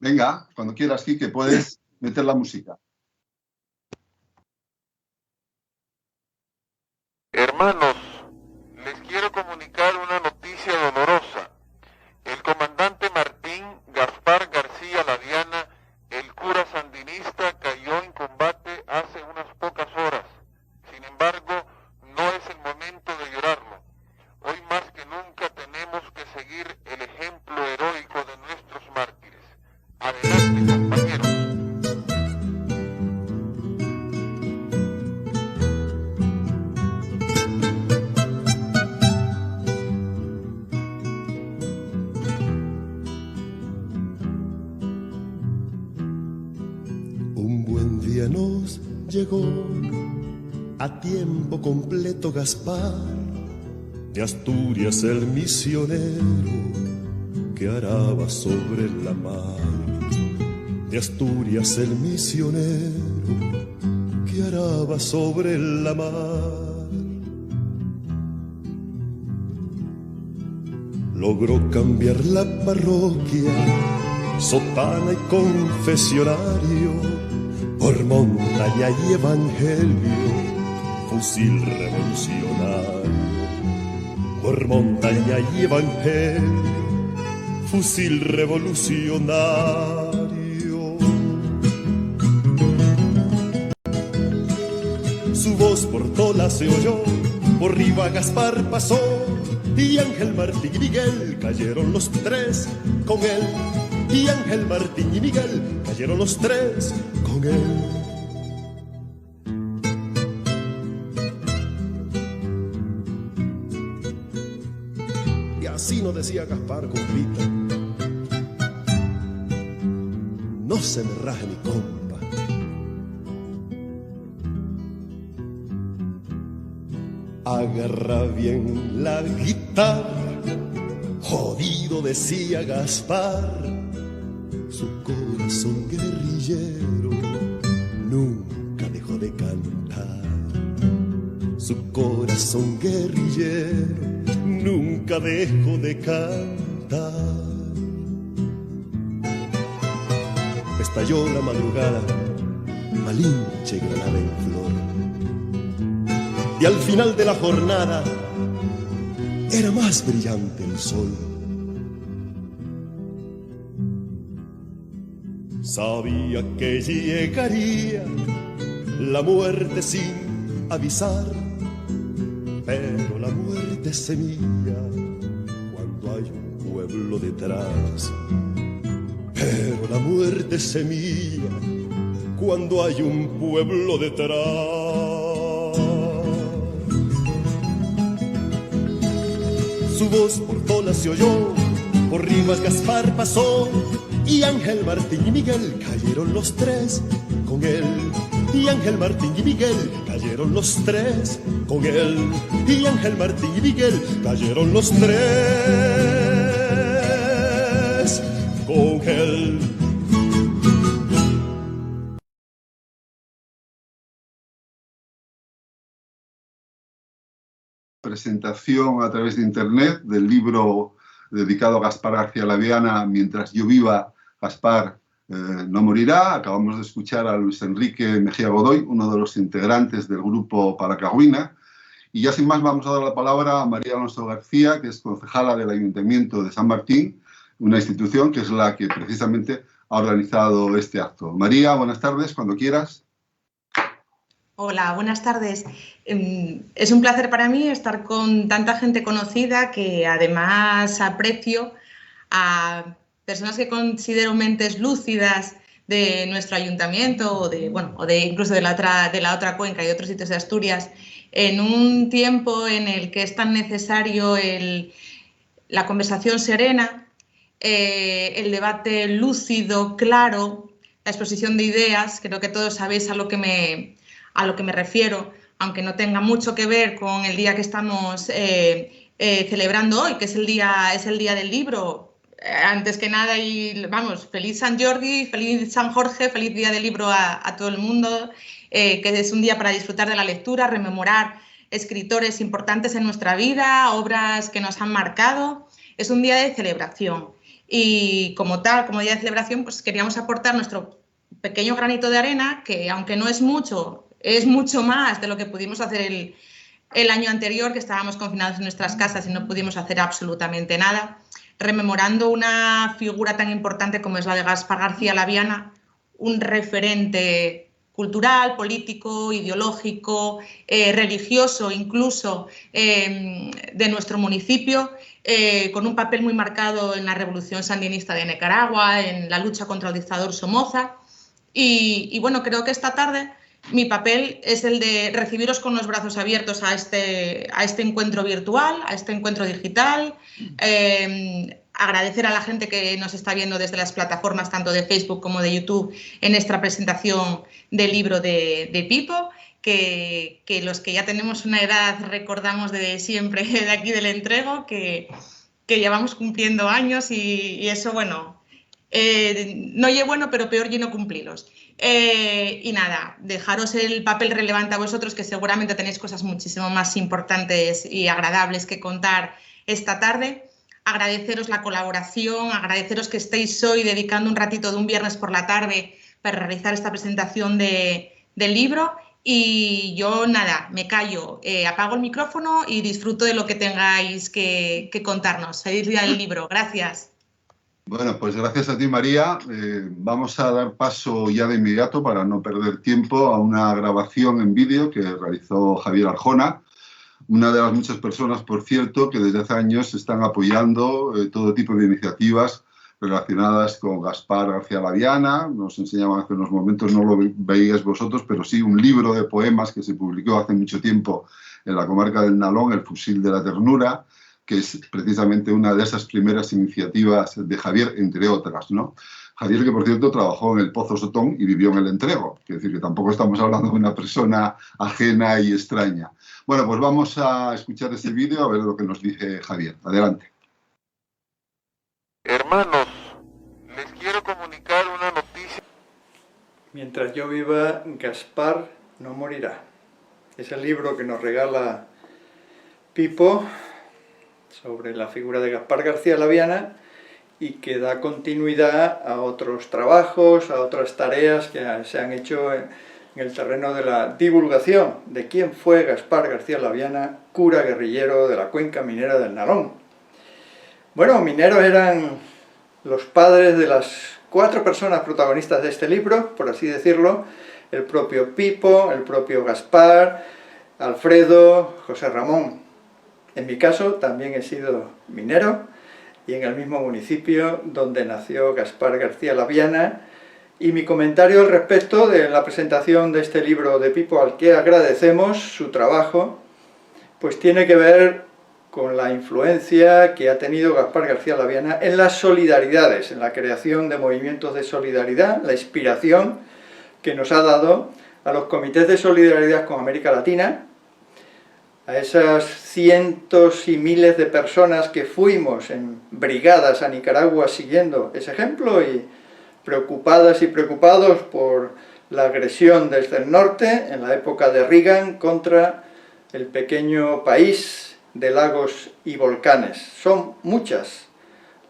Venga, cuando quieras, Quique, puedes meter la música. Hermanos, les quiero comunicar una noticia dolorosa. El comandante Martín Gaspar García Laviana, el cura sandinista, cayó en combate hace unas pocas horas. Sin embargo, no es el momento de llorarlo. Hoy más que nunca tenemos que seguir el ejemplo heroico de nuestros mártires. Adelante, compañeros. Un buen día nos llegó a tiempo completo Gaspar, de Asturias el misionero que araba sobre la mar. De Asturias el misionero que araba sobre la mar. Logró cambiar la parroquia, sotana y confesionario, por montaña y evangelio, fusil revolucionario. Por montaña y evangelio, fusil revolucionario. Su voz por toda se oyó, por arriba Gaspar pasó, y Ángel Martín y Miguel cayeron los tres con él. Y Ángel Martín y Miguel cayeron los tres con él. Y así nos decía Gaspar, compita: no se me raje mi compa. Agarra bien la guitarra, jodido decía Gaspar. Su corazón guerrillero nunca dejó de cantar. Su corazón guerrillero nunca dejó de cantar. Estalló la madrugada, Malinche y Granada en flor. Y al final de la jornada era más brillante el sol. Sabía que llegaría la muerte sin avisar, pero la muerte se mira cuando hay un pueblo detrás. Pero la muerte se mira cuando hay un pueblo detrás. Su voz por toda se oyó, por Rivas Gaspar pasó, y Ángel Martín y Miguel cayeron los tres con él. Y Ángel Martín y Miguel cayeron los tres con él. Y Ángel Martín y Miguel cayeron los tres con él. Presentación a través de internet del libro dedicado a Gaspar García Laviana, Mientras yo viva, Gaspar no morirá. Acabamos de escuchar a Luis Enrique Mejía Godoy, uno de los integrantes del grupo Palacagüina. Y ya sin más vamos a dar la palabra a María Alonso García, que es concejala del Ayuntamiento de San Martín, una institución que es la que precisamente ha organizado este acto. María, buenas tardes, cuando quieras. Hola, buenas tardes. Es un placer para mí estar con tanta gente conocida que además aprecio, a personas que considero mentes lúcidas de nuestro ayuntamiento o de incluso de la otra cuenca y de otros sitios de Asturias, en un tiempo en el que es tan necesario la conversación serena, el debate lúcido, claro, la exposición de ideas. Creo que todos sabéis a lo que me refiero, aunque no tenga mucho que ver con el día que estamos celebrando hoy, que es el día del libro. Antes que nada, y vamos, feliz San Jordi, feliz San Jorge, feliz Día del Libro a todo el mundo, que es un día para disfrutar de la lectura, rememorar escritores importantes en nuestra vida, obras que nos han marcado. Es un día de celebración y como tal, como día de celebración, pues queríamos aportar nuestro pequeño granito de arena, que aunque no es mucho, es mucho más de lo que pudimos hacer el año anterior, que estábamos confinados en nuestras casas y no pudimos hacer absolutamente nada, rememorando una figura tan importante como es la de Gaspar García Laviana, un referente cultural, político, ideológico, religioso incluso de nuestro municipio, con un papel muy marcado en la Revolución Sandinista de Nicaragua, en la lucha contra el dictador Somoza. Y bueno, creo que esta tarde mi papel es el de recibiros con los brazos abiertos a este encuentro virtual, a este encuentro digital, agradecer a la gente que nos está viendo desde las plataformas tanto de Facebook como de YouTube en esta presentación del libro de Pipo, que los que ya tenemos una edad recordamos de siempre de aquí del entrego, que llevamos cumpliendo años y eso, bueno, no es bueno, pero peor y no cumplirlos. Y nada, dejaros el papel relevante a vosotros, que seguramente tenéis cosas muchísimo más importantes y agradables que contar esta tarde. Agradeceros la colaboración, agradeceros que estéis hoy dedicando un ratito de un viernes por la tarde para realizar esta presentación del libro. Y yo nada, me callo, apago el micrófono y disfruto de lo que tengáis que contarnos. Feliz día del libro, gracias. Bueno, pues gracias a ti, María. Vamos a dar paso ya de inmediato, para no perder tiempo, a una grabación en vídeo que realizó Javier Arjona, una de las muchas personas, por cierto, que desde hace años están apoyando todo tipo de iniciativas relacionadas con Gaspar García Laviana. Nos enseñaban hace unos momentos, no lo veíais vosotros, pero sí un libro de poemas que se publicó hace mucho tiempo en la comarca del Nalón, El fusil de la ternura, que es precisamente una de esas primeras iniciativas de Javier, entre otras, ¿no? Javier, que por cierto trabajó en el Pozo Sotón y vivió en el Entrego, es decir, que tampoco estamos hablando de una persona ajena y extraña. Bueno, pues vamos a escuchar ese vídeo a ver lo que nos dice Javier. Adelante. Hermanos, les quiero comunicar una noticia. Mientras yo viva, Gaspar no morirá. Es el libro que nos regala Pipo sobre la figura de Gaspar García Laviana y que da continuidad a otros trabajos, a otras tareas que se han hecho en el terreno de la divulgación de quién fue Gaspar García Laviana, cura guerrillero de la cuenca minera del Nalón. Bueno, mineros eran los padres de las 4 personas protagonistas de este libro, por así decirlo: el propio Pipo, el propio Gaspar, Alfredo, José Ramón. En mi caso también he sido minero y en el mismo municipio donde nació Gaspar García Laviana, y mi comentario al respecto de la presentación de este libro de Pipo, al que agradecemos su trabajo, pues tiene que ver con la influencia que ha tenido Gaspar García Laviana en las solidaridades, en la creación de movimientos de solidaridad, la inspiración que nos ha dado a los comités de solidaridad con América Latina, a esas cientos y miles de personas que fuimos en brigadas a Nicaragua siguiendo ese ejemplo y preocupadas y preocupados por la agresión desde el norte en la época de Reagan contra el pequeño país de lagos y volcanes. Son muchas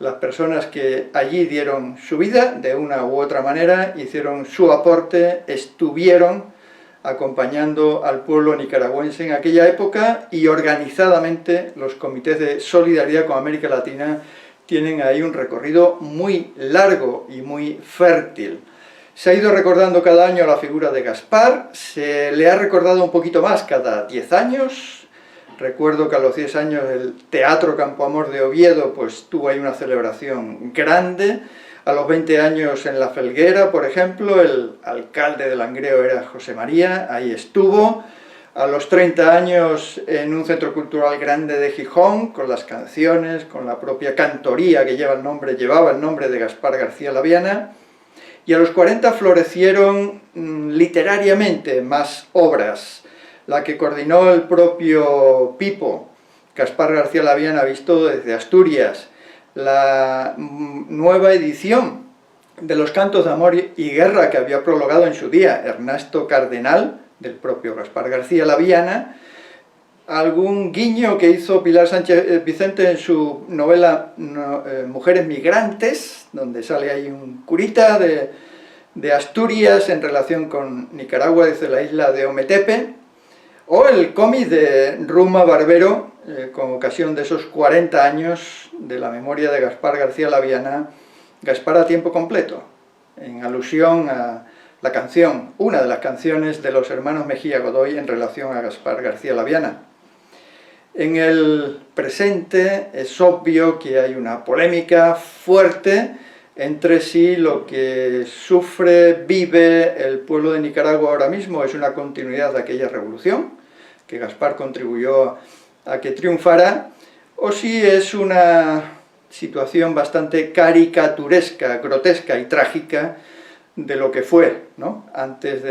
las personas que allí dieron su vida de una u otra manera, hicieron su aporte, estuvieron acompañando al pueblo nicaragüense en aquella época, y organizadamente los comités de solidaridad con América Latina tienen ahí un recorrido muy largo y muy fértil. Se ha ido recordando cada año la figura de Gaspar, se le ha recordado un poquito más cada 10 años. Recuerdo que a los 10 años el Teatro Campo Amor de Oviedo pues tuvo ahí una celebración grande. A los 20 años en La Felguera, por ejemplo, el alcalde de Langreo era José María, ahí estuvo. A los 30 años en un centro cultural grande de Gijón, con las canciones, con la propia cantoría que llevaba el nombre de Gaspar García Laviana. Y a los 40 florecieron literariamente más obras. la que coordinó el propio Pipo, Gaspar García Laviana, visto desde Asturias, la nueva edición de los cantos de amor y guerra que había prologado en su día Ernesto Cardenal, del propio Gaspar García Laviana, algún guiño que hizo Pilar Sánchez Vicente en su novela Mujeres Migrantes, donde sale ahí un curita de Asturias en relación con Nicaragua desde la isla de Ometepe, o el cómic de Ruma Barbero, con ocasión de esos 40 años de la memoria de Gaspar García Laviana, Gaspar a tiempo completo, en alusión a la canción, una de las canciones de los hermanos Mejía Godoy en relación a Gaspar García Laviana. En el presente es obvio que hay una polémica fuerte entre si lo que sufre, vive el pueblo de Nicaragua ahora mismo es una continuidad de aquella revolución, que Gaspar contribuyó a que triunfara, o si es una situación bastante caricaturesca, grotesca y trágica de lo que fue, ¿no?, antes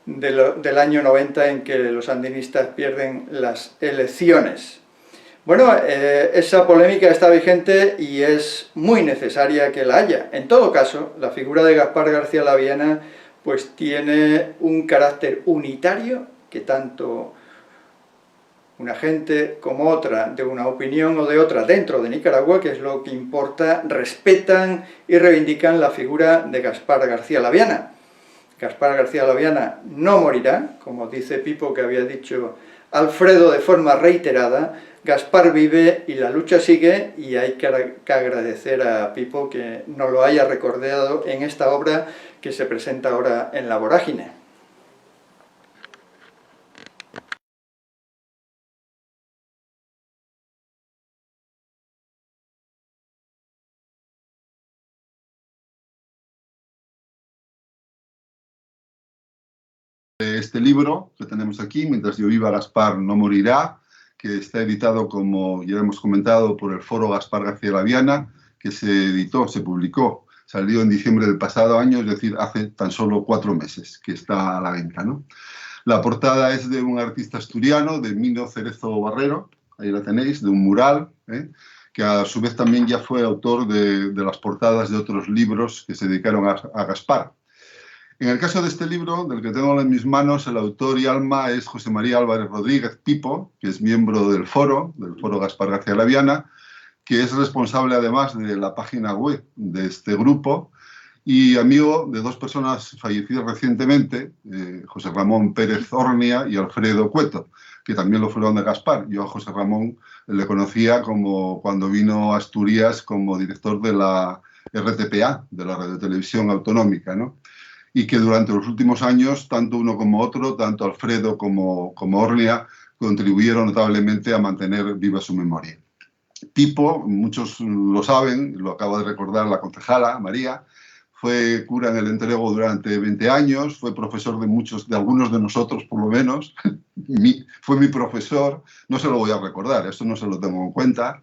del año 90 en que los sandinistas pierden las elecciones. Bueno, esa polémica está vigente y es muy necesaria que la haya. En todo caso, la figura de Gaspar García Laviana pues tiene un carácter unitario que tanto una gente como otra, de una opinión o de otra dentro de Nicaragua, que es lo que importa, respetan y reivindican la figura de Gaspar García Laviana. Gaspar García Laviana no morirá, como dice Pipo, que había dicho Alfredo de forma reiterada. Gaspar vive y la lucha sigue, y hay que agradecer a Pipo que nos lo haya recordado en esta obra que se presenta ahora en La Vorágine. Este libro que tenemos aquí, Mientras yo viva, Gaspar no morirá, que está editado, como ya hemos comentado, por el Foro Gaspar García Laviana, que se editó, se publicó, salió en diciembre del pasado año, es decir, hace tan solo 4 meses que está a la venta, ¿no? La portada es de un artista asturiano, de Mino Cerezo Barrero, ahí la tenéis, de un mural, que a su vez también ya fue autor de las portadas de otros libros que se dedicaron a Gaspar. En el caso de este libro, del que tengo en mis manos, el autor y alma es José María Álvarez Rodríguez Pipo, que es miembro del Foro Gaspar García Laviana, que es responsable además de la página web de este grupo y amigo de 2 personas fallecidas recientemente, José Ramón Pérez Ornia y Alfredo Cueto, que también lo fueron de Gaspar. Yo a José Ramón le conocía como cuando vino a Asturias como director de la RTPA, de la Radiotelevisión Autonómica, ¿no? Y que durante los últimos años, tanto uno como otro, tanto Alfredo como Ornia, contribuyeron notablemente a mantener viva su memoria. Pipo, muchos lo saben, lo acaba de recordar la concejala María, fue cura en el Entrego durante 20 años, fue profesor de algunos de nosotros por lo menos, fue mi profesor, no se lo voy a recordar, esto no se lo tengo en cuenta,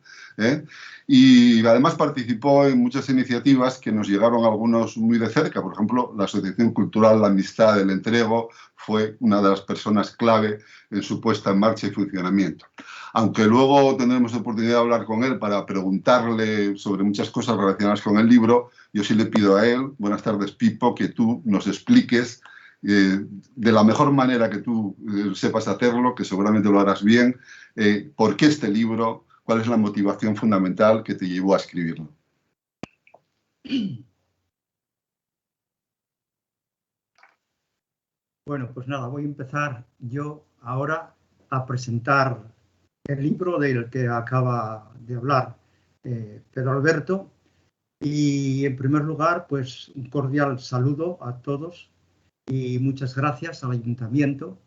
y además participó en muchas iniciativas que nos llegaron algunos muy de cerca. Por ejemplo, la Asociación Cultural La Amistad del Entrego fue una de las personas clave en su puesta en marcha y funcionamiento. Aunque luego tendremos la oportunidad de hablar con él para preguntarle sobre muchas cosas relacionadas con el libro, yo sí le pido a él, buenas tardes Pipo, que tú nos expliques de la mejor manera que tú sepas hacerlo, que seguramente lo harás bien, por qué este libro, cuál es la motivación fundamental que te llevó a escribirlo. Bueno, pues nada, voy a empezar yo ahora a presentar el libro del que acaba de hablar Pedro Alberto. Y en primer lugar, pues un cordial saludo a todos y muchas gracias al Ayuntamiento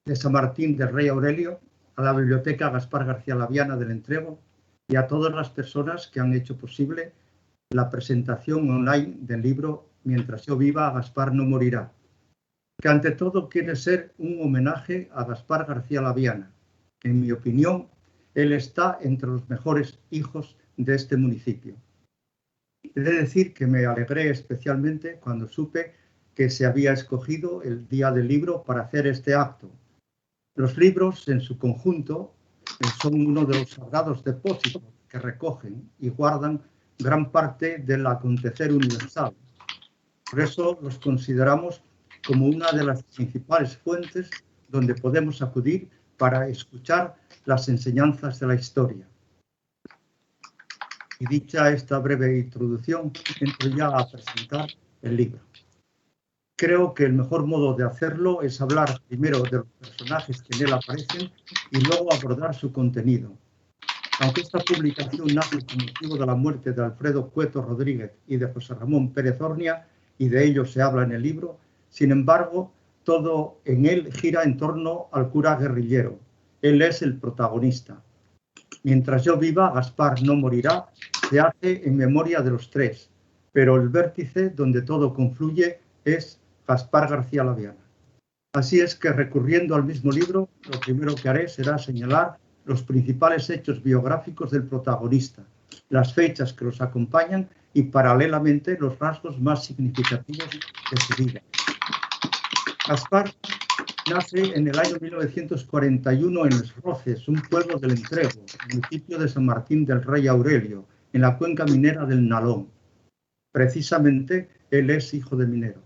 de San Martín del Rey Aurelio, a la Biblioteca Gaspar García Laviana del Entrego y a todas las personas que han hecho posible la presentación online del libro Mientras yo viva, Gaspar no morirá, que ante todo quiere ser un homenaje a Gaspar García Laviana. En mi opinión, él está entre los mejores hijos de este municipio. He de decir que me alegré especialmente cuando supe que se había escogido el Día del Libro para hacer este acto. Los libros en su conjunto son uno de los sagrados depósitos que recogen y guardan gran parte del acontecer universal. Por eso los consideramos como una de las principales fuentes donde podemos acudir para escuchar las enseñanzas de la historia. Y dicha esta breve introducción, entro ya a presentar el libro. Creo que el mejor modo de hacerlo es hablar primero de los personajes que en él aparecen y luego abordar su contenido. Aunque esta publicación nace con motivo de la muerte de Alfredo Cueto Rodríguez y de José Ramón Pérez Ornia, y de ello se habla en el libro, sin embargo, todo en él gira en torno al cura guerrillero. Él es el protagonista. Mientras yo viva, Gaspar no morirá, se hace en memoria de los tres, pero el vértice donde todo confluye es Gaspar García Laviana. Así es que, recurriendo al mismo libro, lo primero que haré será señalar los principales hechos biográficos del protagonista, las fechas que los acompañan y, paralelamente, los rasgos más significativos de su vida. Gaspar nace en el año 1941 en Les Roces, un pueblo del Entrego, municipio de San Martín del Rey Aurelio, en la cuenca minera del Nalón. Precisamente, él es hijo de minero.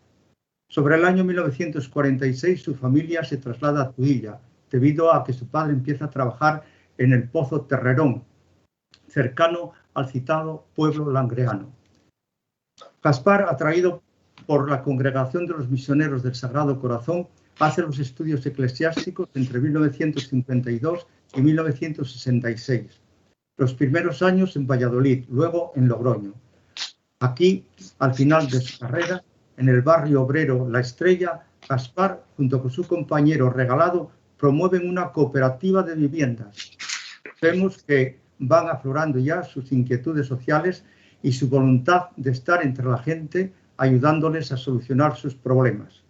Sobre el año 1946, su familia se traslada a Zuilla, debido a que su padre empieza a trabajar en el Pozo Terrerón, cercano al citado pueblo langreano. Gaspar, atraído por la Congregación de los Misioneros del Sagrado Corazón, hace los estudios eclesiásticos entre 1952 y 1966. Los primeros años en Valladolid, luego en Logroño. Aquí, al final de su carrera, en el barrio obrero La Estrella, Gaspar, junto con su compañero Regalado, promueven una cooperativa de viviendas. Vemos que van aflorando ya sus inquietudes sociales y su voluntad de estar entre la gente, ayudándoles a solucionar sus problemas.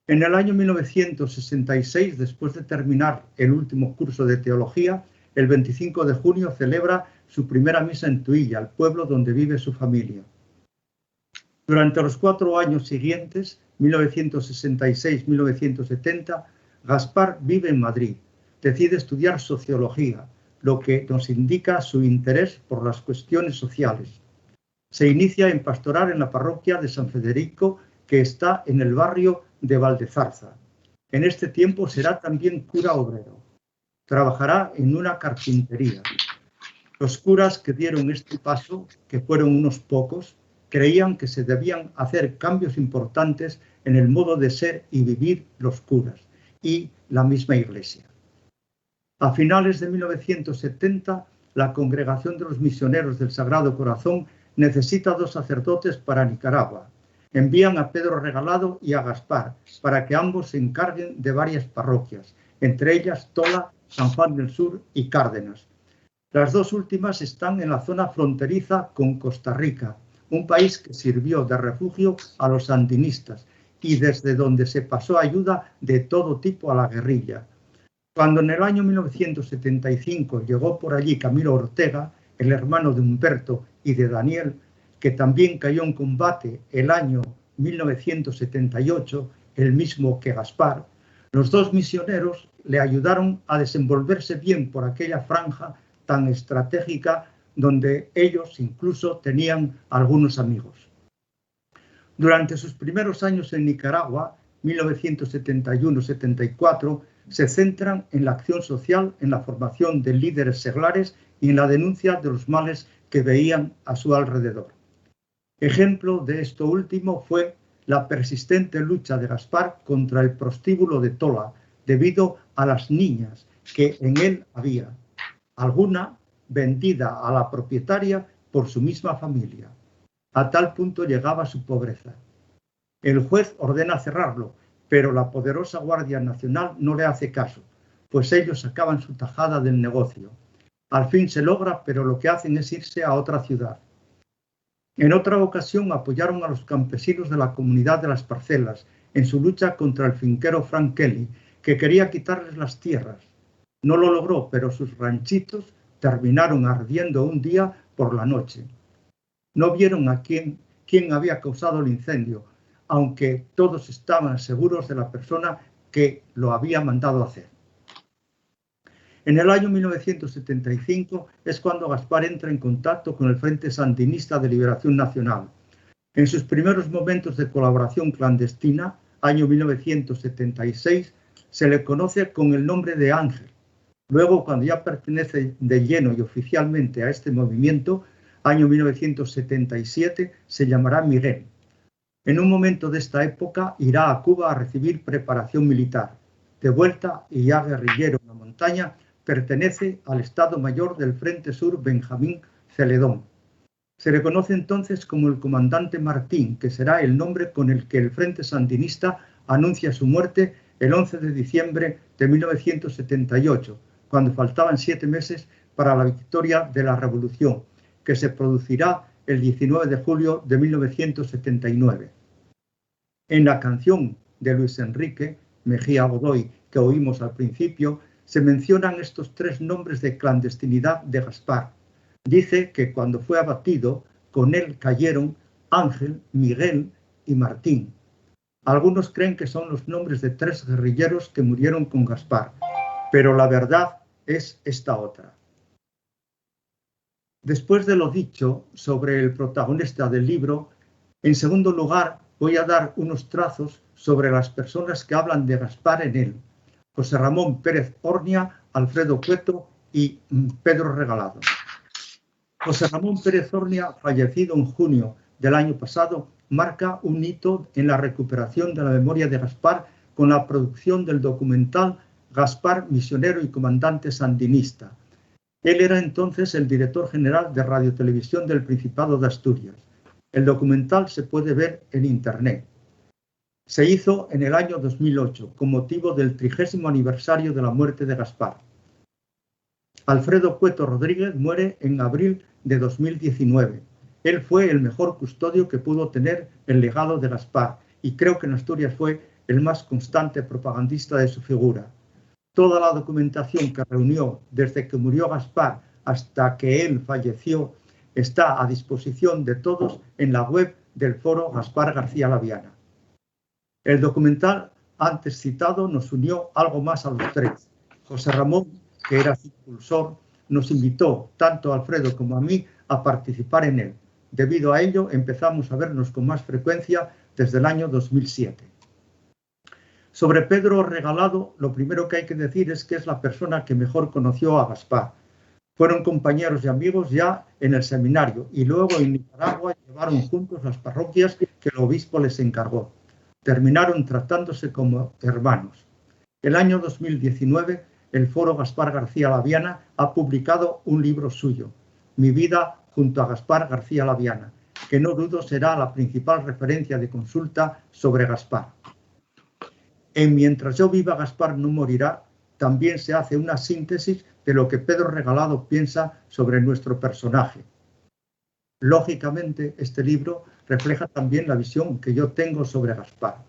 En el año 1966, después de terminar el último curso de teología, el 25 de junio celebra su primera misa en Zuilla, el pueblo donde vive su familia. Durante los 4 años siguientes, 1966-1970, Gaspar vive en Madrid. Decide estudiar sociología, lo que nos indica su interés por las cuestiones sociales. Se inicia en pastoral en la parroquia de San Federico, que está en el barrio de Valdezarza. En este tiempo será también cura obrero. Trabajará en una carpintería. Los curas que dieron este paso, que fueron unos pocos, creían que se debían hacer cambios importantes en el modo de ser y vivir los curas y la misma Iglesia. A finales de 1970, la Congregación de los Misioneros del Sagrado Corazón necesita 2 sacerdotes para Nicaragua. Envían a Pedro Regalado y a Gaspar para que ambos se encarguen de varias parroquias, entre ellas Tola, San Juan del Sur y Cárdenas. Las 2 últimas están en la zona fronteriza con Costa Rica, un país que sirvió de refugio a los sandinistas y desde donde se pasó ayuda de todo tipo a la guerrilla. Cuando en el año 1975 llegó por allí Camilo Ortega, el hermano de Humberto y de Daniel, que también cayó en combate el año 1978, el mismo que Gaspar, los 2 misioneros le ayudaron a desenvolverse bien por aquella franja tan estratégica donde ellos incluso tenían algunos amigos. Durante sus primeros años en Nicaragua, 1971-74, se centran en la acción social, en la formación de líderes seglares y en la denuncia de los males que veían a su alrededor. Ejemplo de esto último fue la persistente lucha de Gaspar contra el prostíbulo de Tola, debido a las niñas que en él había, alguna vendida a la propietaria por su misma familia. A tal punto llegaba su pobreza. El juez ordena cerrarlo, pero la poderosa Guardia Nacional no le hace caso, pues ellos sacaban su tajada del negocio. Al fin se logra, pero lo que hacen es irse a otra ciudad. En otra ocasión apoyaron a los campesinos de la comunidad de las Parcelas en su lucha contra el finquero Frank Kelly, que quería quitarles las tierras. No lo logró, pero sus ranchitos terminaron ardiendo un día por la noche. No vieron a quién había causado el incendio, aunque todos estaban seguros de la persona que lo había mandado hacer. En el año 1975 es cuando Gaspar entra en contacto con el Frente Sandinista de Liberación Nacional. En sus primeros momentos de colaboración clandestina, año 1976, se le conoce con el nombre de Ángel. Luego, cuando ya pertenece de lleno y oficialmente a este movimiento, año 1977, se llamará Miguel. En un momento de esta época irá a Cuba a recibir preparación militar. De vuelta y ya guerrillero en la montaña, pertenece al Estado Mayor del Frente Sur Benjamín Celedón. Se le conoce entonces como el comandante Martín, que será el nombre con el que el Frente Sandinista anuncia su muerte el 11 de diciembre de 1978, cuando faltaban 7 meses para la victoria de la Revolución, que se producirá el 19 de julio de 1979. En la canción de Luis Enrique Mejía Godoy, que oímos al principio, se mencionan estos 3 nombres de clandestinidad de Gaspar. Dice que cuando fue abatido, con él cayeron Ángel, Miguel y Martín. Algunos creen que son los nombres de 3 guerrilleros que murieron con Gaspar, pero la verdad es esta otra. Después de lo dicho sobre el protagonista del libro, en segundo lugar voy a dar unos trazos sobre las personas que hablan de Gaspar en él: José Ramón Pérez Ornia, Alfredo Cueto y Pedro Regalado. José Ramón Pérez Ornia, fallecido en junio del año pasado, marca un hito en la recuperación de la memoria de Gaspar con la producción del documental Gaspar, misionero y comandante sandinista. Él era entonces el director general de Radiotelevisión del Principado de Asturias. El documental se puede ver en internet. Se hizo en el año 2008 con motivo del 30º aniversario de la muerte de Gaspar. Alfredo Cueto Rodríguez muere en abril de 2019. Él fue el mejor custodio que pudo tener el legado de Gaspar y creo que en Asturias fue el más constante propagandista de su figura. Toda la documentación que reunió desde que murió Gaspar hasta que él falleció está a disposición de todos en la web del Foro Gaspar García Laviana. El documental antes citado nos unió algo más a los 3. José Ramón, que era su impulsor, nos invitó, tanto a Alfredo como a mí, a participar en él. Debido a ello, empezamos a vernos con más frecuencia desde el año 2007. Sobre Pedro Regalado, lo primero que hay que decir es que es la persona que mejor conoció a Gaspar. Fueron compañeros y amigos ya en el seminario y luego en Nicaragua llevaron juntos las parroquias que el obispo les encargó. Terminaron tratándose como hermanos. El año 2019, el Foro Gaspar García Laviana ha publicado un libro suyo, Mi vida junto a Gaspar García Laviana, que no dudo será la principal referencia de consulta sobre Gaspar. En Mientras yo viva, Gaspar no morirá, también se hace una síntesis de lo que Pedro Regalado piensa sobre nuestro personaje. Lógicamente, este libro refleja también la visión que yo tengo sobre Gaspar.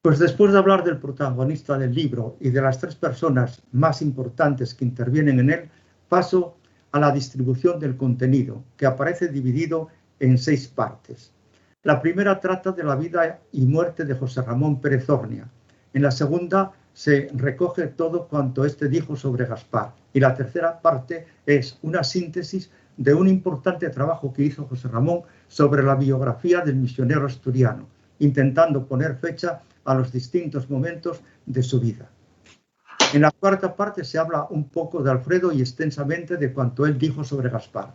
Pues después de hablar del protagonista del libro y de las 3 personas más importantes que intervienen en él, paso a la distribución del contenido, que aparece dividido en 6 partes. La primera trata de la vida y muerte de José Ramón Pérez Ornia. En la segunda se recoge todo cuanto éste dijo sobre Gaspar. Y la tercera parte es una síntesis de un importante trabajo que hizo José Ramón sobre la biografía del misionero asturiano, intentando poner fecha a los distintos momentos de su vida. En la cuarta parte se habla un poco de Alfredo y extensamente de cuanto él dijo sobre Gaspar.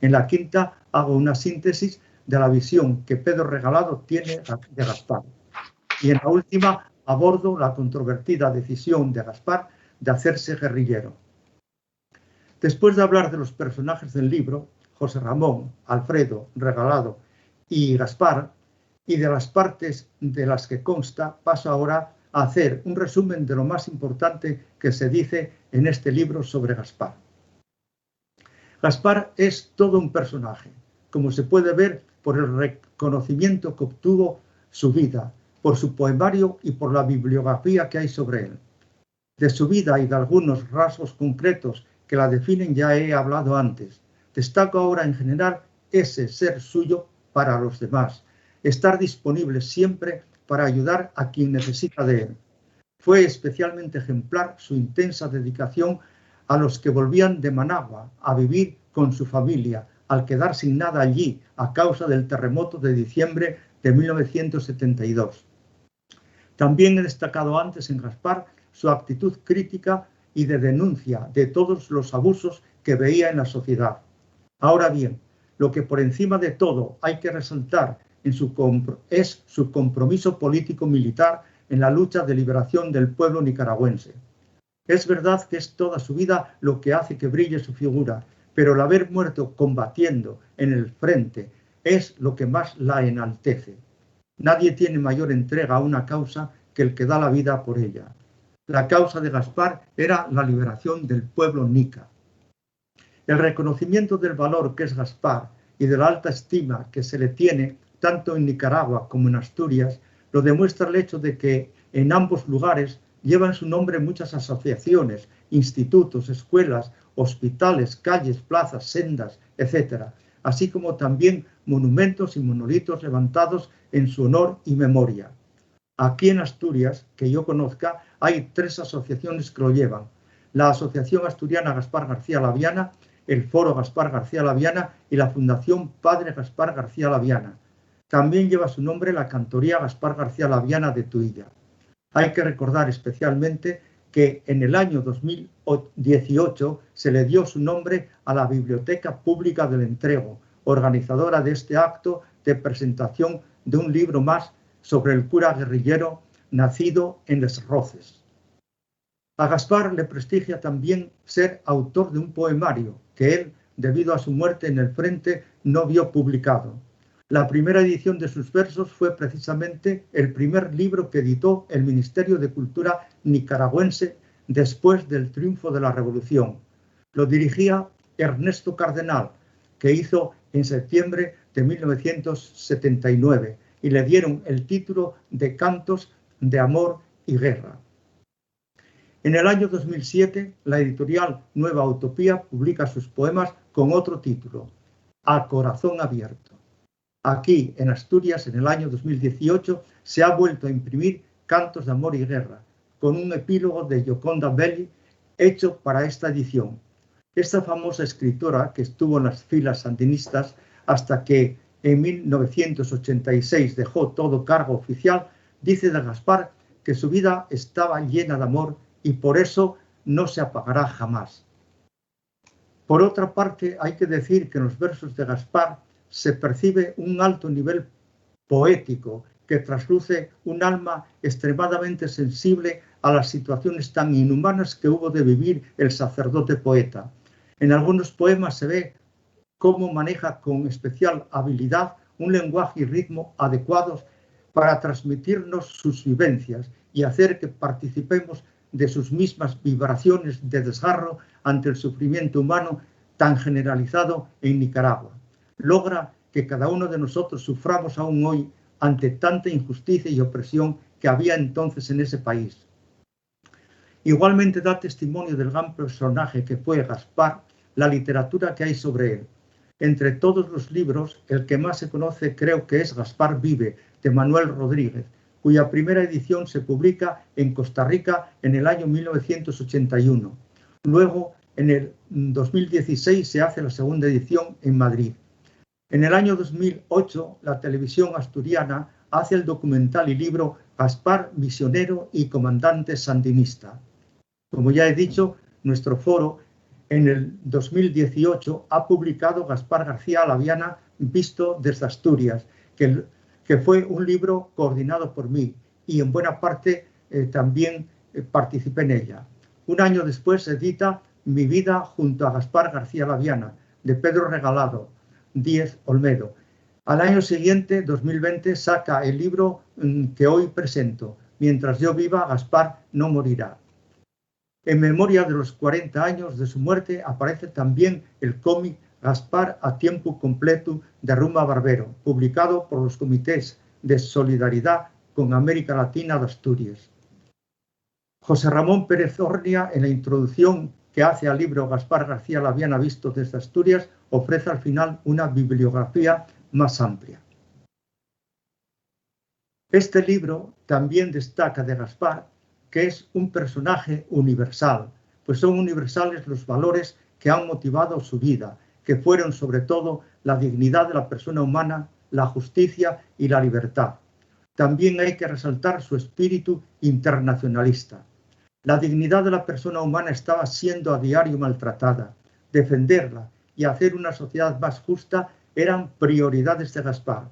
En la quinta hago una síntesis de la visión que Pedro Regalado tiene de Gaspar. Y en la última abordo la controvertida decisión de Gaspar de hacerse guerrillero. Después de hablar de los personajes del libro, José Ramón, Alfredo, Regalado y Gaspar, y de las partes de las que consta, paso ahora a hacer un resumen de lo más importante que se dice en este libro sobre Gaspar. Gaspar es todo un personaje, como se puede ver por el reconocimiento que obtuvo su vida, por su poemario y por la bibliografía que hay sobre él. De su vida y de algunos rasgos concretos que la definen ya he hablado antes. Destaco ahora en general ese ser suyo para los demás, estar disponible siempre para ayudar a quien necesita de él. Fue especialmente ejemplar su intensa dedicación a los que volvían de Managua a vivir con su familia, al quedar sin nada allí a causa del terremoto de diciembre de 1972. También he destacado antes en Gaspar su actitud crítica y de denuncia de todos los abusos que veía en la sociedad. Ahora bien, lo que por encima de todo hay que resaltar es su compromiso político-militar en la lucha de liberación del pueblo nicaragüense. Es verdad que es toda su vida lo que hace que brille su figura, pero el haber muerto combatiendo en el frente es lo que más la enaltece. Nadie tiene mayor entrega a una causa que el que da la vida por ella. La causa de Gaspar era la liberación del pueblo nica. El reconocimiento del valor que es Gaspar y de la alta estima que se le tiene tanto en Nicaragua como en Asturias lo demuestra el hecho de que en ambos lugares llevan su nombre muchas asociaciones, institutos, escuelas, hospitales, calles, plazas, sendas, etc., así como también monumentos y monolitos levantados en su honor y memoria. Aquí en Asturias, que yo conozca, hay 3 asociaciones que lo llevan: la Asociación Asturiana Gaspar García Laviana, el Foro Gaspar García Laviana y la Fundación Padre Gaspar García Laviana. También lleva su nombre la Cantoría Gaspar García Laviana de Tuilla. Hay que recordar especialmente que en el año 2018 se le dio su nombre a la Biblioteca Pública del Entrego, organizadora de este acto de presentación de un libro más sobre el cura guerrillero nacido en Les Roces. A Gaspar le prestigia también ser autor de un poemario que él, debido a su muerte en el frente, no vio publicado. La primera edición de sus versos fue precisamente el primer libro que editó el Ministerio de Cultura nicaragüense después del triunfo de la Revolución. Lo dirigía Ernesto Cardenal, que hizo en septiembre de 1979, y le dieron el título de Cantos de Amor y Guerra. En el año 2007, la editorial Nueva Utopía publica sus poemas con otro título, A Corazón Abierto. Aquí, en Asturias, en el año 2018, se ha vuelto a imprimir Cantos de Amor y Guerra, con un epílogo de Gioconda Belli hecho para esta edición. Esta famosa escritora, que estuvo en las filas sandinistas hasta que en 1986 dejó todo cargo oficial, dice de Gaspar que su vida estaba llena de amor y por eso no se apagará jamás. Por otra parte, hay que decir que en los versos de Gaspar se percibe un alto nivel poético que trasluce un alma extremadamente sensible a las situaciones tan inhumanas que hubo de vivir el sacerdote poeta. En algunos poemas se ve cómo maneja con especial habilidad un lenguaje y ritmo adecuados para transmitirnos sus vivencias y hacer que participemos de sus mismas vibraciones de desgarro ante el sufrimiento humano tan generalizado en Nicaragua. Logra que cada uno de nosotros suframos aún hoy ante tanta injusticia y opresión que había entonces en ese país. Igualmente da testimonio del gran personaje que fue Gaspar la literatura que hay sobre él. Entre todos los libros, el que más se conoce creo que es Gaspar Vive, de Manuel Rodríguez, cuya primera edición se publica en Costa Rica en el año 1981. Luego, en el 2016, se hace la segunda edición en Madrid. En el año 2008, la televisión asturiana hace el documental y libro Gaspar, misionero y comandante sandinista. Como ya he dicho, nuestro foro en el 2018 ha publicado Gaspar García Laviana, visto desde Asturias, que fue un libro coordinado por mí y en buena parte también participé en ella. Un año después se edita Mi vida junto a Gaspar García Laviana, de Pedro Regalado Díez Olmedo. Al año siguiente, 2020, saca el libro que hoy presento, Mientras yo viva, Gaspar no morirá. En memoria de los 40 años de su muerte aparece también el cómic Gaspar a tiempo completo de Ruma Barbero, publicado por los comités de solidaridad con América Latina de Asturias. José Ramón Pérez Ornia, en la introducción que hace al libro Gaspar García Laviana visto desde Asturias, ofrece al final una bibliografía más amplia. Este libro también destaca de Gaspar que es un personaje universal, pues son universales los valores que han motivado su vida, que fueron sobre todo la dignidad de la persona humana, la justicia y la libertad. También hay que resaltar su espíritu internacionalista. La dignidad de la persona humana estaba siendo a diario maltratada. Defenderla y hacer una sociedad más justa eran prioridades de Gaspar.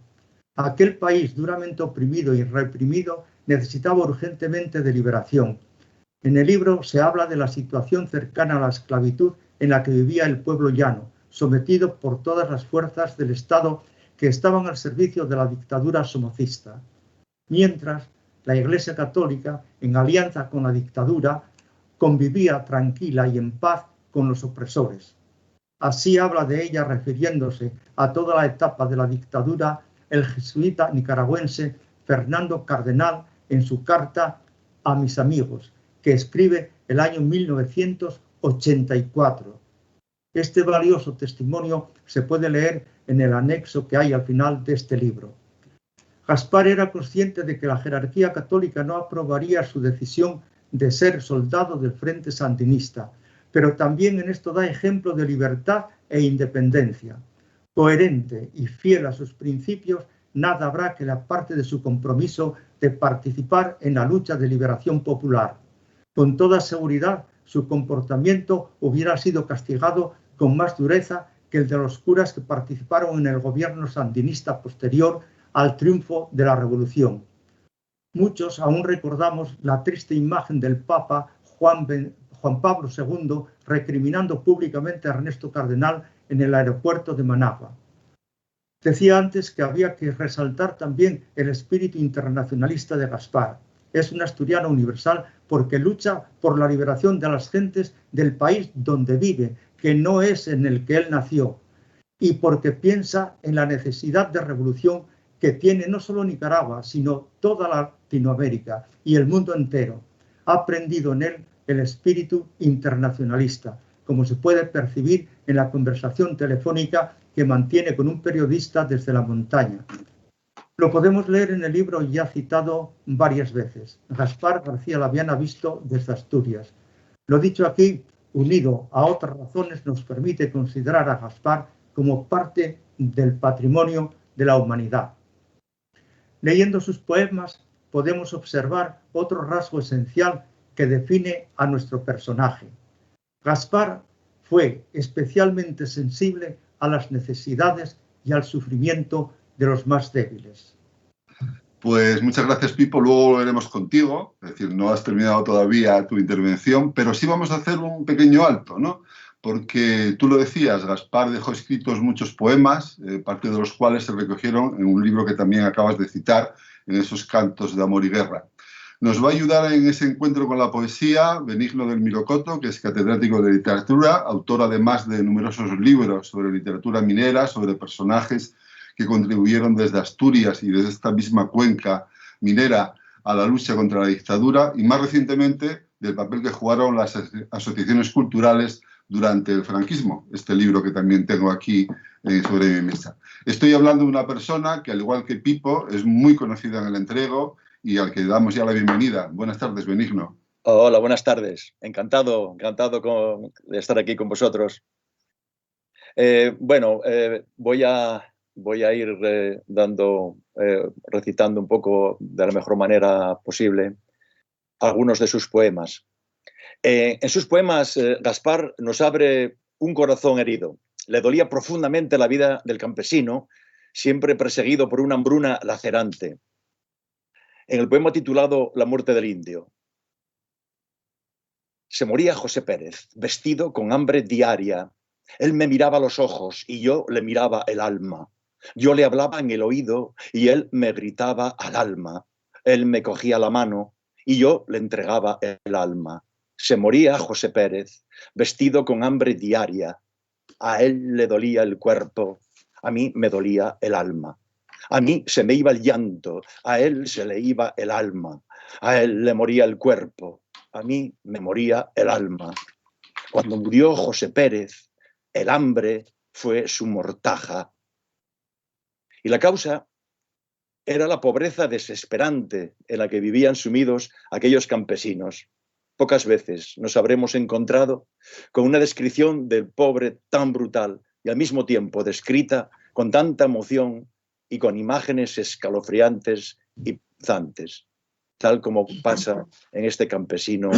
Aquel país duramente oprimido y reprimido necesitaba urgentemente de liberación. En el libro se habla de la situación cercana a la esclavitud en la que vivía el pueblo llano, sometido por todas las fuerzas del Estado que estaban al servicio de la dictadura somocista. Mientras, la Iglesia Católica, en alianza con la dictadura, convivía tranquila y en paz con los opresores. Así habla de ella refiriéndose a toda la etapa de la dictadura el jesuita nicaragüense Fernando Cardenal en su carta a mis amigos, que escribe el año 1984. Este valioso testimonio se puede leer en el anexo que hay al final de este libro. Gaspar era consciente de que la jerarquía católica no aprobaría su decisión de ser soldado del Frente Sandinista, pero también en esto da ejemplo de libertad e independencia. Coherente y fiel a sus principios, nada habrá que le aparte de su compromiso de participar en la lucha de liberación popular. Con toda seguridad, su comportamiento hubiera sido castigado con más dureza que el de los curas que participaron en el gobierno sandinista posterior al triunfo de la revolución. Muchos aún recordamos la triste imagen del Papa Juan Pablo II recriminando públicamente a Ernesto Cardenal en el aeropuerto de Managua. Decía antes que había que resaltar también el espíritu internacionalista de Gaspar. Es un asturiano universal porque lucha por la liberación de las gentes del país donde vive, que no es en el que él nació, y porque piensa en la necesidad de revolución que tiene no solo Nicaragua, sino toda Latinoamérica y el mundo entero. Ha aprendido en él el espíritu internacionalista, como se puede percibir en la conversación telefónica que mantiene con un periodista desde la montaña. Lo podemos leer en el libro ya citado varias veces. Gaspar García Laviana visto desde Asturias. Lo dicho aquí, unido a otras razones, nos permite considerar a Gaspar como parte del patrimonio de la humanidad. Leyendo sus poemas podemos observar otro rasgo esencial que define a nuestro personaje. Gaspar fue especialmente sensible a las necesidades y al sufrimiento de los más débiles. Pues muchas gracias, Pipo. Luego volveremos contigo. Es decir, no has terminado todavía tu intervención, pero sí vamos a hacer un pequeño alto, ¿no? Porque tú lo decías, Gaspar dejó escritos muchos poemas, parte de los cuales se recogieron en un libro que también acabas de citar, en esos cantos de amor y guerra. Nos va a ayudar en ese encuentro con la poesía Benigno del Mirocoto, que es catedrático de literatura, autor además de numerosos libros sobre literatura minera, sobre personajes que contribuyeron desde Asturias y desde esta misma cuenca minera a la lucha contra la dictadura, y más recientemente del papel que jugaron las asociaciones culturales durante el franquismo, este libro que también tengo aquí sobre mi mesa. Estoy hablando de una persona que, al igual que Pipo, es muy conocida en el entrego y al que damos ya la bienvenida. Buenas tardes, Benigno. Hola, buenas tardes. Encantado de estar aquí con vosotros. Voy a ir recitando un poco de la mejor manera posible algunos de sus poemas. En sus poemas, Gaspar nos abre un corazón herido. Le dolía profundamente la vida del campesino, siempre perseguido por una hambruna lacerante. En el poema titulado La muerte del indio, se moría José Pérez, vestido con hambre diaria. Él me miraba a los ojos y yo le miraba el alma. Yo le hablaba en el oído y él me gritaba al alma. Él me cogía la mano y yo le entregaba el alma. Se moría José Pérez, vestido con hambre diaria. A él le dolía el cuerpo, a mí me dolía el alma. A mí se me iba el llanto, a él se le iba el alma. A él le moría el cuerpo, a mí me moría el alma. Cuando murió José Pérez, el hambre fue su mortaja. Y la causa Era la pobreza desesperante en la que vivían sumidos aquellos campesinos. Pocas veces nos habremos encontrado con una descripción del pobre tan brutal y al mismo tiempo descrita con tanta emoción y con imágenes escalofriantes y punzantes, tal como pasa en este campesino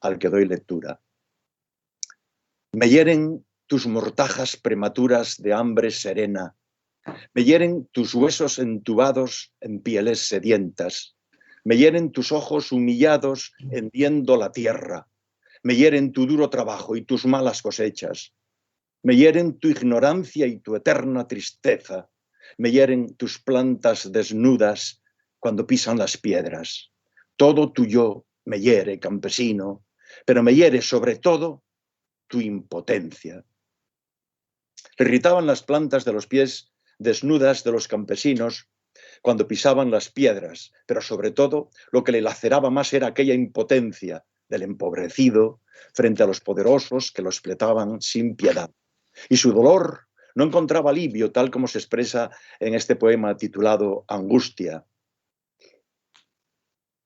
al que doy lectura. Me hieren tus mortajas prematuras de hambre serena, me hieren tus huesos entubados en pieles sedientas, me hieren tus ojos humillados hendiendo la tierra, me hieren tu duro trabajo y tus malas cosechas, me hieren tu ignorancia y tu eterna tristeza, me hieren tus plantas desnudas cuando pisan las piedras. Todo tu yo me hiere, campesino, pero me hiere sobre todo tu impotencia. Le irritaban las plantas de los pies desnudas de los campesinos cuando pisaban las piedras, pero sobre todo lo que le laceraba más era aquella impotencia del empobrecido frente a los poderosos que lo explotaban sin piedad. Y su dolor no encontraba alivio, tal como se expresa en este poema titulado Angustia.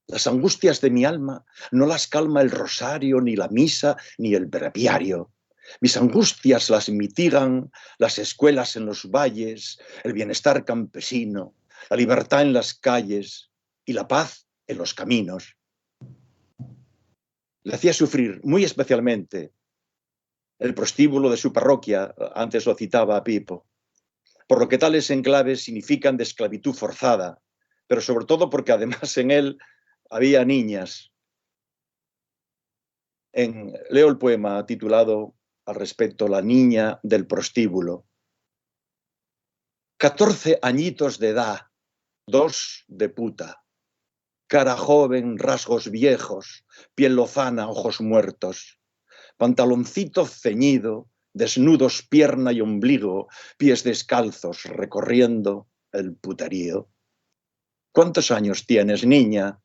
Las angustias de mi alma no las calma el rosario, ni la misa, ni el breviario. Mis angustias las mitigan las escuelas en los valles, el bienestar campesino, la libertad en las calles y la paz en los caminos. Le hacía sufrir muy especialmente el prostíbulo de su parroquia, antes lo citaba a Pipo, por lo que tales enclaves significan de esclavitud forzada, pero sobre todo porque además en él había niñas. Leo el poema titulado al respecto La niña del prostíbulo. 14 añitos de edad, 2 de puta, cara joven, rasgos viejos, piel lozana, ojos muertos, pantaloncito ceñido, desnudos pierna y ombligo, pies descalzos recorriendo el puterío. ¿Cuántos años tienes, niña?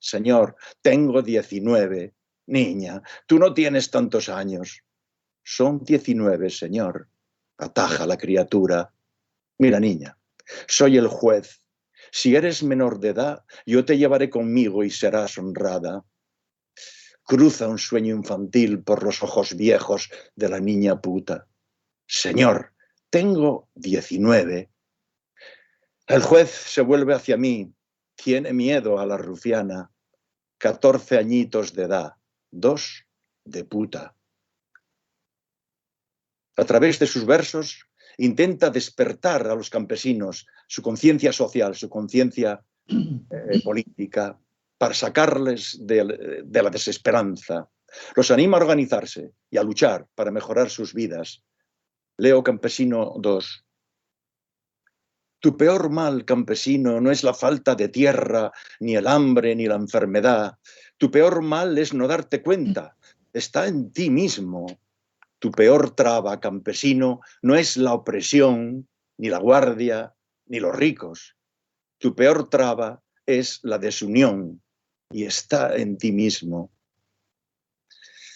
Señor, tengo 19. Niña, tú no tienes tantos años. Son 19, señor, ataja la criatura. Mira, niña, soy el juez. Si eres menor de edad, yo te llevaré conmigo y serás honrada. Cruza un sueño infantil por los ojos viejos de la niña puta. Señor, tengo 19. El juez se vuelve hacia mí. Tiene miedo a la rufiana. 14 añitos de edad, 2 de puta. A través de sus versos intenta despertar a los campesinos su conciencia social, su conciencia política, para sacarles de la desesperanza. Los anima a organizarse y a luchar para mejorar sus vidas. Leo Campesino 2. Tu peor mal, campesino, no es la falta de tierra, ni el hambre, ni la enfermedad. Tu peor mal es no darte cuenta. Está en ti mismo. Tu peor traba, campesino, no es la opresión, ni la guardia, ni los ricos. Tu peor traba es la desunión y está en ti mismo.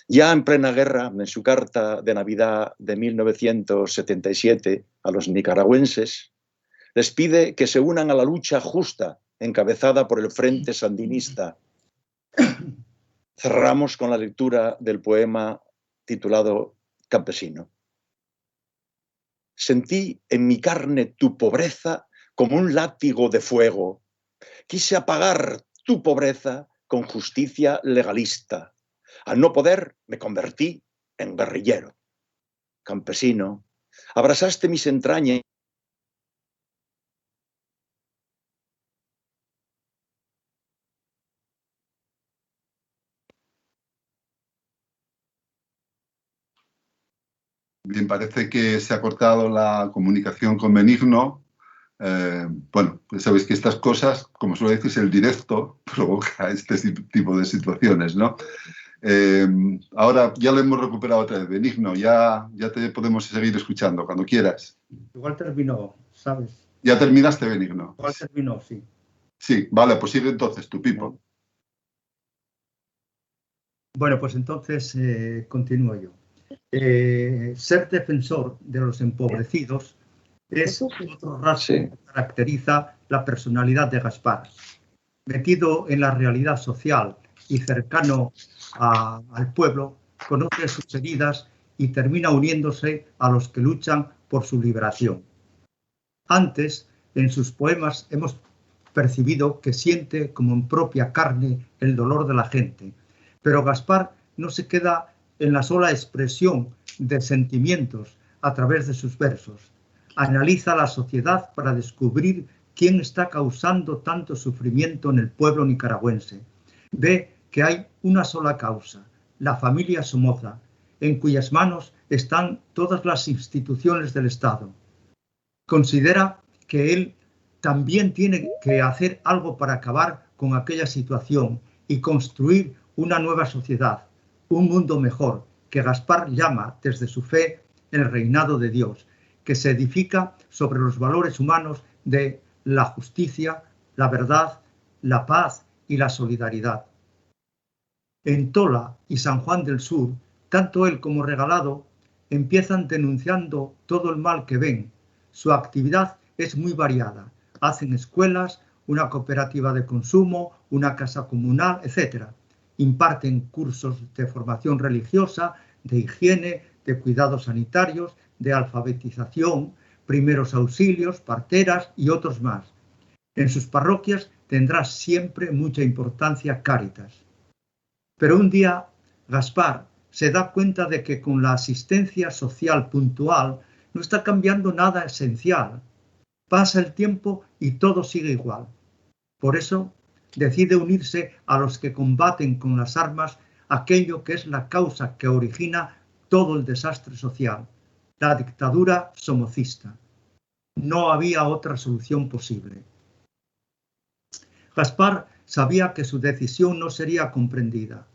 Ya en plena guerra, en su carta de Navidad de 1977 a los nicaragüenses, les pide que se unan a la lucha justa encabezada por el Frente Sandinista. Cerramos con la lectura del poema titulado Campesino. Sentí en mi carne tu pobreza como un látigo de fuego. Quise apagar tu pobreza con justicia legalista. Al no poder, me convertí en guerrillero. Campesino, abrasaste mis entrañas. Bien, parece que se ha cortado la comunicación con Benigno. Bueno, pues sabéis que estas cosas, como suele decirse, el directo provoca este tipo de situaciones, ¿no? Ahora ya lo hemos recuperado otra vez. Benigno, ya te podemos seguir escuchando cuando quieras. Igual terminó, ¿sabes? Ya terminaste, Benigno. Igual terminó, sí. Sí, vale, pues sigue entonces tu Pipo. Bueno, pues entonces continúo yo. Ser defensor de los empobrecidos Es otro rasgo que caracteriza la personalidad de Gaspar. Metido en la realidad social y cercano al pueblo, conoce sus heridas y termina uniéndose a los que luchan por su liberación. Antes, en sus poemas hemos percibido que siente como en propia carne el dolor de la gente, pero Gaspar no se queda en la sola expresión de sentimientos a través de sus versos. Analiza la sociedad para descubrir quién está causando tanto sufrimiento en el pueblo nicaragüense. Ve que hay una sola causa, la familia Somoza, en cuyas manos están todas las instituciones del Estado. Considera que él también tiene que hacer algo para acabar con aquella situación y construir una nueva sociedad, un mundo mejor, que Gaspar llama desde su fe el reinado de Dios, que se edifica sobre los valores humanos de la justicia, la verdad, la paz y la solidaridad. En Tola y San Juan del Sur, tanto él como Regalado empiezan denunciando todo el mal que ven. Su actividad es muy variada. Hacen escuelas, una cooperativa de consumo, una casa comunal, etc. Imparten cursos de formación religiosa, de higiene, de cuidados sanitarios, de alfabetización, primeros auxilios, parteras y otros más. En sus parroquias tendrá siempre mucha importancia Cáritas. Pero un día Gaspar se da cuenta de que con la asistencia social puntual no está cambiando nada esencial. Pasa el tiempo y todo sigue igual. Por eso decide unirse a los que combaten con las armas aquello que es la causa que origina todo el desastre social, la dictadura somocista. No había otra solución posible. Gaspar sabía que su decisión no sería comprendida.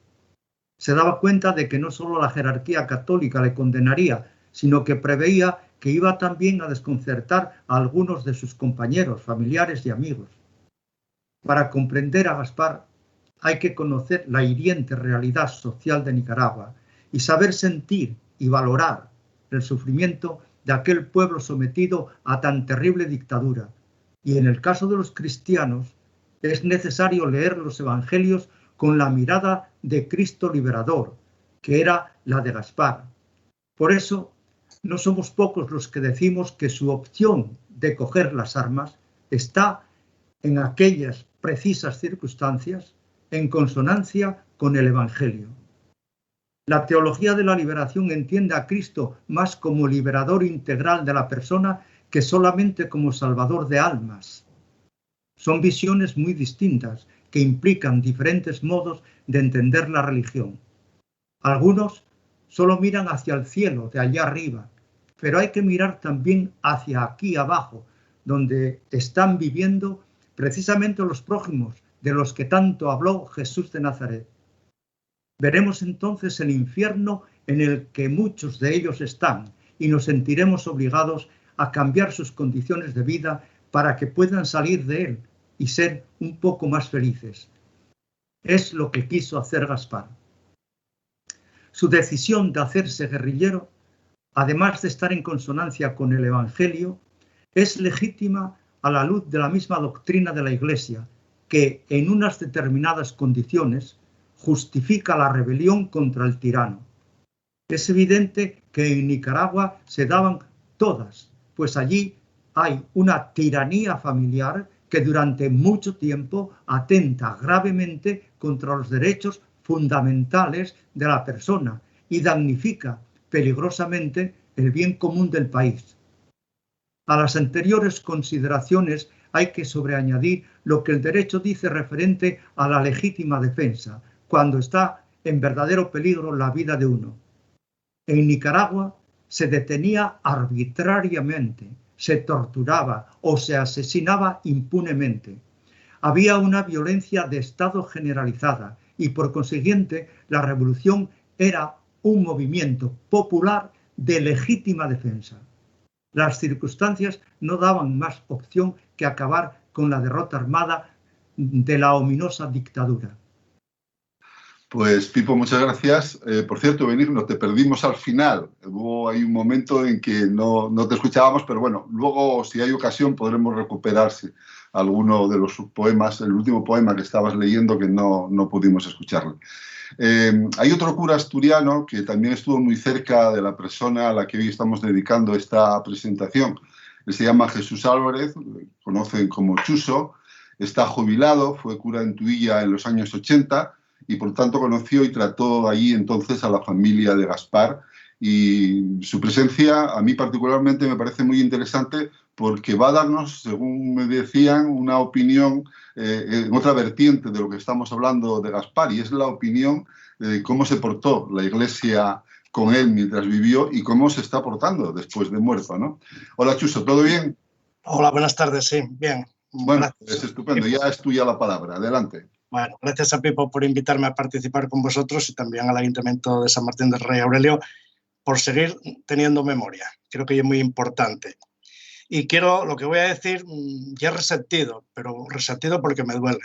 Se daba cuenta de que no solo la jerarquía católica le condenaría, sino que preveía que iba también a desconcertar a algunos de sus compañeros, familiares y amigos. Para comprender a Gaspar hay que conocer la hiriente realidad social de Nicaragua y saber sentir y valorar el sufrimiento de aquel pueblo sometido a tan terrible dictadura. Y en el caso de los cristianos es necesario leer los evangelios con la mirada de Cristo liberador, que era la de Gaspar. Por eso, no somos pocos los que decimos que su opción de coger las armas está en aquellas precisas circunstancias en consonancia con el Evangelio. La teología de la liberación entiende a Cristo más como liberador integral de la persona que solamente como salvador de almas. Son visiones muy distintas que implican diferentes modos de entender la religión. Algunos solo miran hacia el cielo, de allá arriba, pero hay que mirar también hacia aquí abajo, donde están viviendo precisamente los prójimos de los que tanto habló Jesús de Nazaret. Veremos entonces el infierno en el que muchos de ellos están y nos sentiremos obligados a cambiar sus condiciones de vida para que puedan salir de él y ser un poco más felices. Es lo que quiso hacer Gaspar. Su decisión de hacerse guerrillero, además de estar en consonancia con el Evangelio, es legítima a la luz de la misma doctrina de la Iglesia, que en unas determinadas condiciones justifica la rebelión contra el tirano. Es evidente que en Nicaragua se daban todas, pues allí hay una tiranía familiar que durante mucho tiempo atenta gravemente contra los derechos fundamentales de la persona y damnifica peligrosamente el bien común del país. A las anteriores consideraciones hay que sobreañadir lo que el derecho dice referente a la legítima defensa, cuando está en verdadero peligro la vida de uno. En Nicaragua se detenía arbitrariamente, se torturaba o se asesinaba impunemente. Había una violencia de Estado generalizada y por consiguiente la revolución era un movimiento popular de legítima defensa. Las circunstancias no daban más opción que acabar con la derrota armada de la ominosa dictadura. Pues Pipo, muchas gracias. Por cierto, Benigno, te perdimos al final. Hubo ahí un momento en que no te escuchábamos, pero bueno, luego, si hay ocasión, podremos recuperarse alguno de los poemas, el último poema que estabas leyendo que no pudimos escucharle. Hay otro cura asturiano que también estuvo muy cerca de la persona a la que hoy estamos dedicando esta presentación. Él se llama Jesús Álvarez, conocen como Chuso, está jubilado, fue cura en Tuilla en los años 80 y por tanto conoció y trató allí entonces a la familia de Gaspar, y su presencia a mí particularmente me parece muy interesante porque va a darnos, según me decían, una opinión en otra vertiente de lo que estamos hablando de Gaspar, y es la opinión de cómo se portó la Iglesia con él mientras vivió y cómo se está portando después de muerto, ¿no? Hola, Chuso, ¿todo bien? Hola, buenas tardes, sí, bien. Bueno, es estupendo, ya es tuya la palabra, adelante. Bueno, gracias a Pipo por invitarme a participar con vosotros y también al Ayuntamiento de San Martín del Rey Aurelio por seguir teniendo memoria. Creo que es muy importante. Y lo que voy a decir, ya es resentido, pero resentido porque me duele,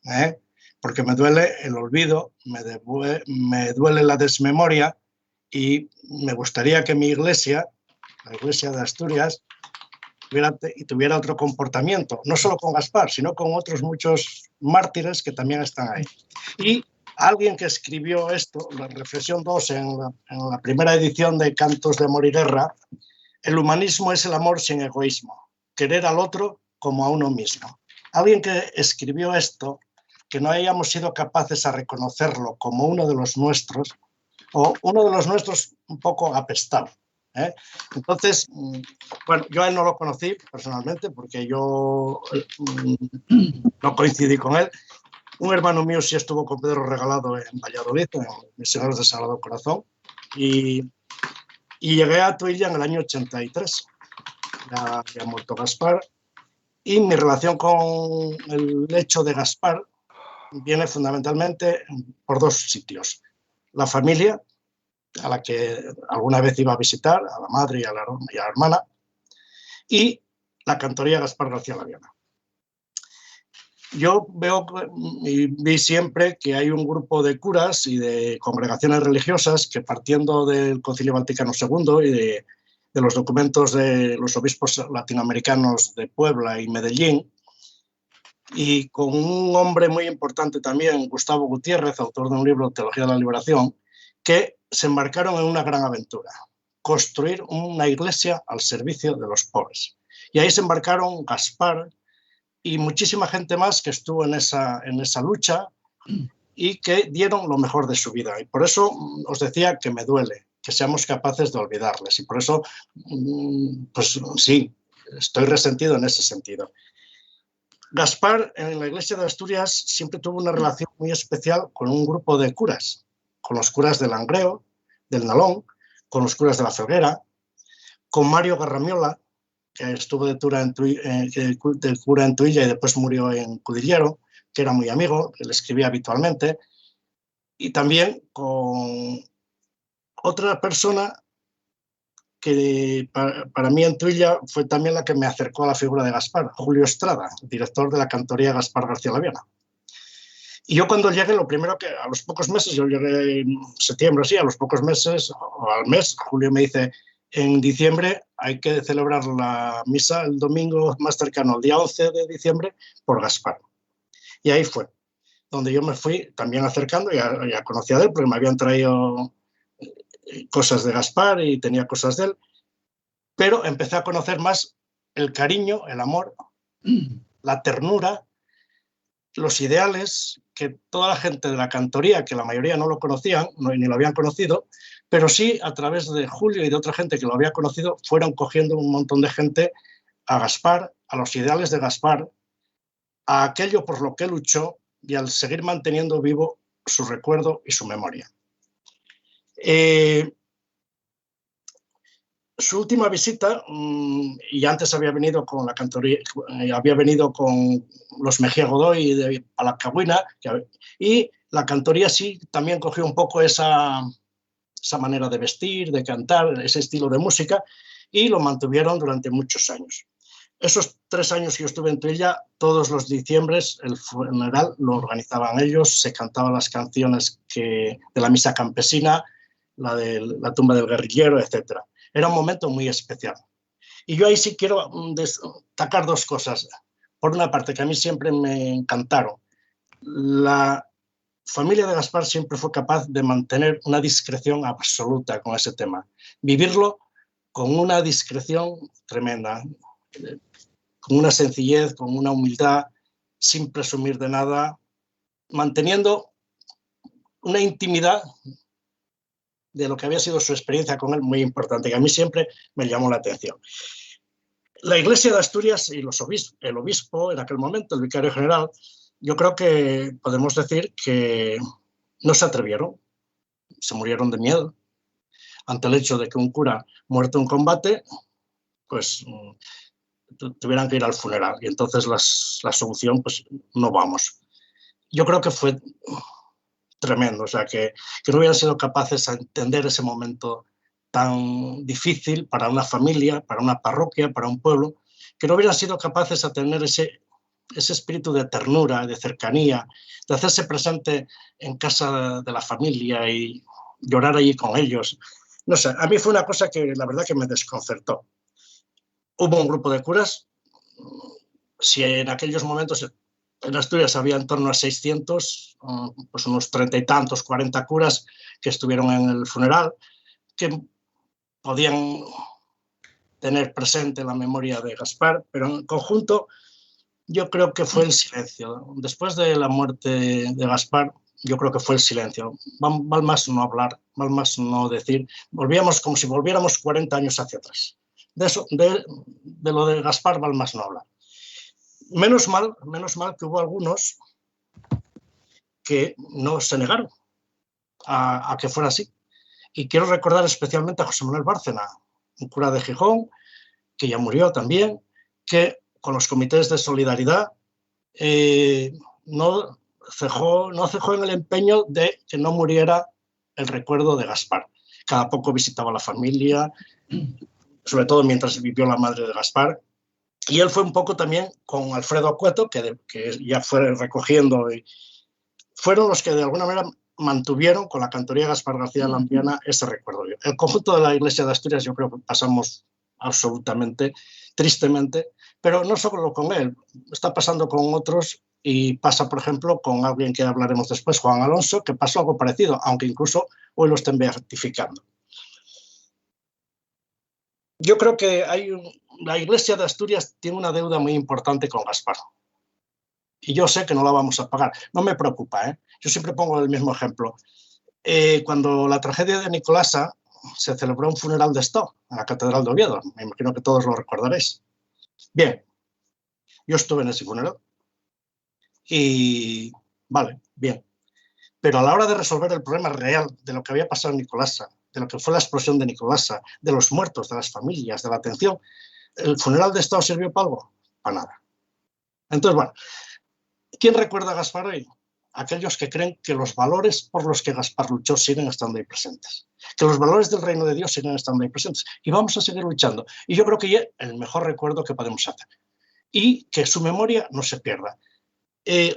¿eh? Porque me duele el olvido, me duele la desmemoria, y me gustaría que mi iglesia, la Iglesia de Asturias, tuviera otro comportamiento, no solo con Gaspar, sino con otros muchos mártires que también están ahí. Y alguien que escribió esto, la reflexión 2, en la primera edición de Cantos de Amor y Guerra: el humanismo es el amor sin egoísmo, querer al otro como a uno mismo. Alguien que escribió esto, que no hayamos sido capaces a reconocerlo como uno de los nuestros, o uno de los nuestros un poco apestado, ¿eh? Entonces, bueno, yo a él no lo conocí personalmente porque yo no coincidí con él. Un hermano mío sí estuvo con Pedro Regalado en Valladolid, en Misioneros de Sagrado Corazón, y llegué a Tuilla en el año 83. Ya había muerto Gaspar, y mi relación con el hecho de Gaspar viene fundamentalmente por dos sitios: la familia, a la que alguna vez iba a visitar, a la madre y a la hermana, y la cantoría Gaspar García Laviana. Yo veo y vi siempre que hay un grupo de curas y de congregaciones religiosas que, partiendo del Concilio Vaticano II y de los documentos de los obispos latinoamericanos de Puebla y Medellín, y con un hombre muy importante también, Gustavo Gutiérrez, autor de un libro, Teología de la Liberación, que se embarcaron en una gran aventura: construir una iglesia al servicio de los pobres. Y ahí se embarcaron Gaspar y muchísima gente más que estuvo en esa lucha y que dieron lo mejor de su vida. Y por eso os decía que me duele que seamos capaces de olvidarles. Y por eso, pues sí, estoy resentido en ese sentido. Gaspar, en la Iglesia de Asturias, siempre tuvo una relación muy especial con un grupo de curas, con los curas del Langreo, del Nalón, con los curas de la Felguera, con Mario Garramiola, que estuvo de cura en Tuilla y después murió en Cudillero, que era muy amigo, que le escribía habitualmente, y también con otra persona que para mí en Tuilla fue también la que me acercó a la figura de Gaspar, Julio Estrada, director de la cantoría Gaspar García Laviana. Y yo cuando llegué, lo primero que, a los pocos meses, yo llegué en septiembre, así, a los pocos meses, o al mes, Julio me dice: en diciembre hay que celebrar la misa el domingo más cercano, el día 11 de diciembre, por Gaspar. Y ahí fue donde yo me fui también acercando, ya conocía de él, porque me habían traído cosas de Gaspar y tenía cosas de él, pero empecé a conocer más el cariño, el amor, la ternura, los ideales que toda la gente de la cantoría, que la mayoría no lo conocían, ni lo habían conocido, pero sí a través de Julio y de otra gente que lo había conocido, fueron cogiendo un montón de gente a Gaspar, a los ideales de Gaspar, a aquello por lo que luchó y al seguir manteniendo vivo su recuerdo y su memoria. Su última visita, y antes había venido con la cantoría, había venido con los Mejía Godoy de Palacagüina, y la cantoría sí también cogió un poco esa manera de vestir, de cantar, ese estilo de música, y lo mantuvieron durante muchos años. Esos 3 años que yo estuve en Tuilla, todos los diciembres el funeral lo organizaban ellos, se cantaban las canciones de la misa campesina, la de la tumba del guerrillero, etc. Era un momento muy especial. Y yo ahí sí quiero destacar 2 cosas. Por una parte, que a mí siempre me encantaron. La familia de Gaspar siempre fue capaz de mantener una discreción absoluta con ese tema. Vivirlo con una discreción tremenda, con una sencillez, con una humildad, sin presumir de nada, manteniendo una intimidad de lo que había sido su experiencia con él muy importante, que a mí siempre me llamó la atención. La Iglesia de Asturias y el obispo, en aquel momento, el vicario general, yo creo que podemos decir que no se atrevieron, se murieron de miedo ante el hecho de que un cura muerto en combate, pues tuvieran que ir al funeral, y entonces la solución, pues no vamos. Yo creo que fue tremendo, o sea, que no hubieran sido capaces de entender ese momento tan difícil para una familia, para una parroquia, para un pueblo, que no hubieran sido capaces de tener ese espíritu de ternura, de cercanía, de hacerse presente en casa de la familia y llorar allí con ellos. No sé, a mí fue una cosa que la verdad que me desconcertó. Hubo un grupo de curas, si en aquellos momentos en Asturias había en torno a 600, pues unos 30 y tantos, 40 curas que estuvieron en el funeral, que podían tener presente la memoria de Gaspar, pero en conjunto yo creo que fue el silencio. Después de la muerte de Gaspar, yo creo que fue el silencio. Val más no hablar, val más no decir. Volvíamos como si volviéramos 40 años hacia atrás. De lo de Gaspar val más no hablar. Menos mal que hubo algunos que no se negaron a que fuera así. Y quiero recordar especialmente a José Manuel Bárcena, un cura de Gijón, que ya murió también, que con los comités de solidaridad no cejó en el empeño de que no muriera el recuerdo de Gaspar. Cada poco visitaba a la familia, sobre todo mientras vivió la madre de Gaspar. Y él fue un poco también con Alfredo Acueto, que ya fue recogiendo. Y fueron los que de alguna manera mantuvieron con la cantoría Gaspar García Lampiana ese recuerdo. El conjunto de la Iglesia de Asturias yo creo que pasamos absolutamente, tristemente, pero no solo con él, está pasando con otros y pasa, por ejemplo, con alguien que hablaremos después, Juan Alonso, que pasó algo parecido, aunque incluso hoy lo estén beatificando. Yo creo que la Iglesia de Asturias tiene una deuda muy importante con Gaspar. Y yo sé que no la vamos a pagar. No me preocupa, ¿eh? Yo siempre pongo el mismo ejemplo. Cuando la tragedia de Nicolasa, se celebró un funeral de Estado en la Catedral de Oviedo. Me imagino que todos lo recordaréis. Bien, yo estuve en ese funeral. Y vale, bien. Pero a la hora de resolver el problema real de lo que había pasado en Nicolasa, de lo que fue la explosión de Nicolasa, de los muertos, de las familias, de la atención, ¿el funeral de Estado sirvió para algo? Para nada. Entonces, bueno, ¿quién recuerda a Gaspar hoy? Aquellos que creen que los valores por los que Gaspar luchó siguen estando ahí presentes, que los valores del reino de Dios siguen estando ahí presentes, y vamos a seguir luchando. Y yo creo que es el mejor recuerdo que podemos hacer, y que su memoria no se pierda.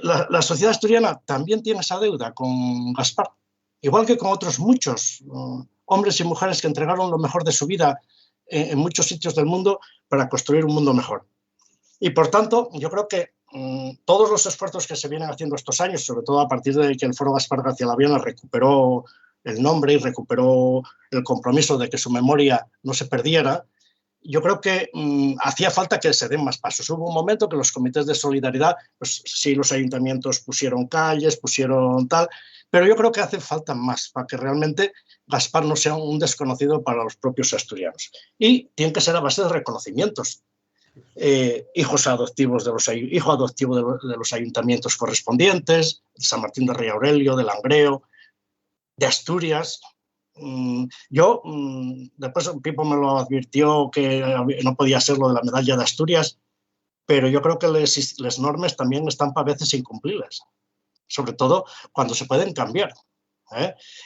La sociedad asturiana también tiene esa deuda con Gaspar, igual que con otros muchos hombres y mujeres que entregaron lo mejor de su vida en muchos sitios del mundo para construir un mundo mejor. Y por tanto, yo creo que todos los esfuerzos que se vienen haciendo estos años, sobre todo a partir de que el Foro Gaspar García Laviana recuperó el nombre y recuperó el compromiso de que su memoria no se perdiera, yo creo que hacía falta que se den más pasos. Hubo un momento que los comités de solidaridad, pues sí, los ayuntamientos pusieron calles, pusieron tal, pero yo creo que hace falta más para que realmente Gaspar no sea un desconocido para los propios asturianos. Y tiene que ser a base de reconocimientos. Hijo adoptivo de los ayuntamientos correspondientes, de San Martín de Rey Aurelio, de Langreo, de Asturias. Después Pipo me lo advirtió que no podía ser lo de la medalla de Asturias, pero yo creo que las normas también están a veces incumplibles, sobre todo cuando se pueden cambiar.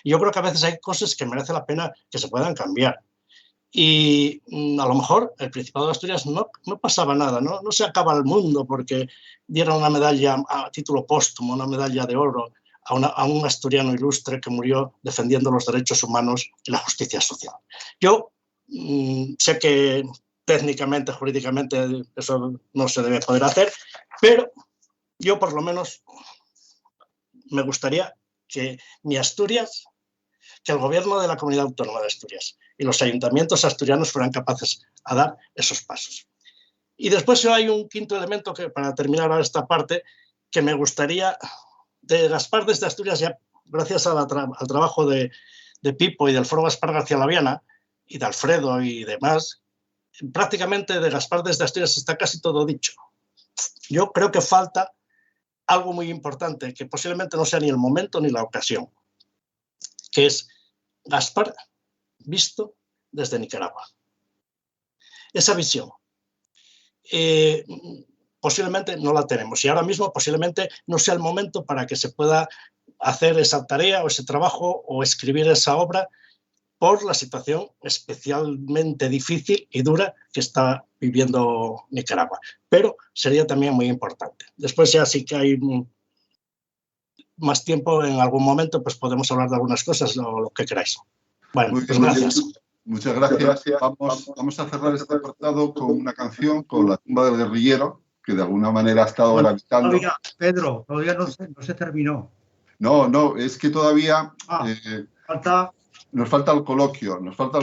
Y yo creo que a veces hay cosas que merece la pena que se puedan cambiar. Y a lo mejor el Principado de Asturias no pasaba nada, no se acaba el mundo porque dieron una medalla a título póstumo, una medalla de oro a un asturiano ilustre que murió defendiendo los derechos humanos y la justicia social. Yo sé que técnicamente, jurídicamente, eso no se debe poder hacer, pero yo por lo menos me gustaría que mi Asturias, que el gobierno de la Comunidad Autónoma de Asturias y los ayuntamientos asturianos fueran capaces a dar esos pasos. Y después hay un quinto elemento que, para terminar esta parte, que me gustaría, de Gaspar desde Asturias, ya gracias al trabajo de Pipo y del Foro Gaspar García Laviana y de Alfredo y demás, prácticamente de Gaspar desde Asturias está casi todo dicho. Yo creo que falta algo muy importante, que posiblemente no sea ni el momento ni la ocasión, que es Gaspar visto desde Nicaragua. Esa visión posiblemente no la tenemos y ahora mismo posiblemente no sea el momento para que se pueda hacer esa tarea o ese trabajo o escribir esa obra por la situación especialmente difícil y dura que está viviendo Nicaragua. Pero sería también muy importante. Después ya sí que hay más tiempo en algún momento, pues podemos hablar de algunas cosas o lo que queráis. Bueno, pues gracias. Muchas gracias. Vamos a cerrar este apartado con una canción, con La tumba del guerrillero, que de alguna manera ha estado gravitando. Todavía, Pedro, todavía no se terminó. No, es que todavía nos falta el coloquio. Nos falta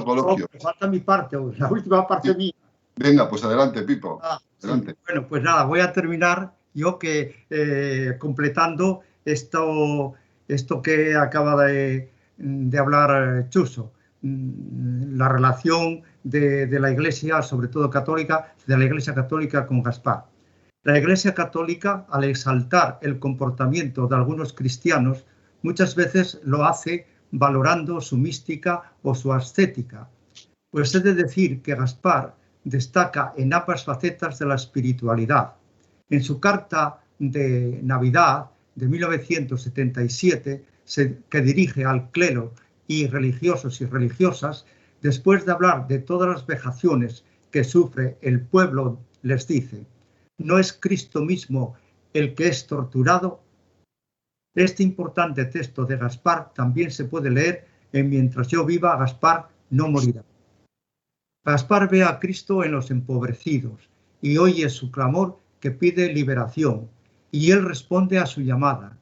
mi parte, la última parte mía. Venga, pues adelante, Pipo. Adelante. Sí. Bueno, pues nada, voy a terminar yo completando esto que acaba de hablar Chuso. La relación de la Iglesia, sobre todo católica, de la Iglesia católica con Gaspar. La Iglesia católica, al exaltar el comportamiento de algunos cristianos, muchas veces lo hace valorando su mística o su ascética. Pues he de decir que Gaspar destaca en ambas facetas de la espiritualidad. En su carta de Navidad de 1977, que dirige al clero y religiosos y religiosas, después de hablar de todas las vejaciones que sufre el pueblo, les dice: ¿no es Cristo mismo el que es torturado? Este importante texto de Gaspar también se puede leer en Mientras yo viva, Gaspar no morirá. Gaspar ve a Cristo en los empobrecidos y oye su clamor que pide liberación, y él responde a su llamada.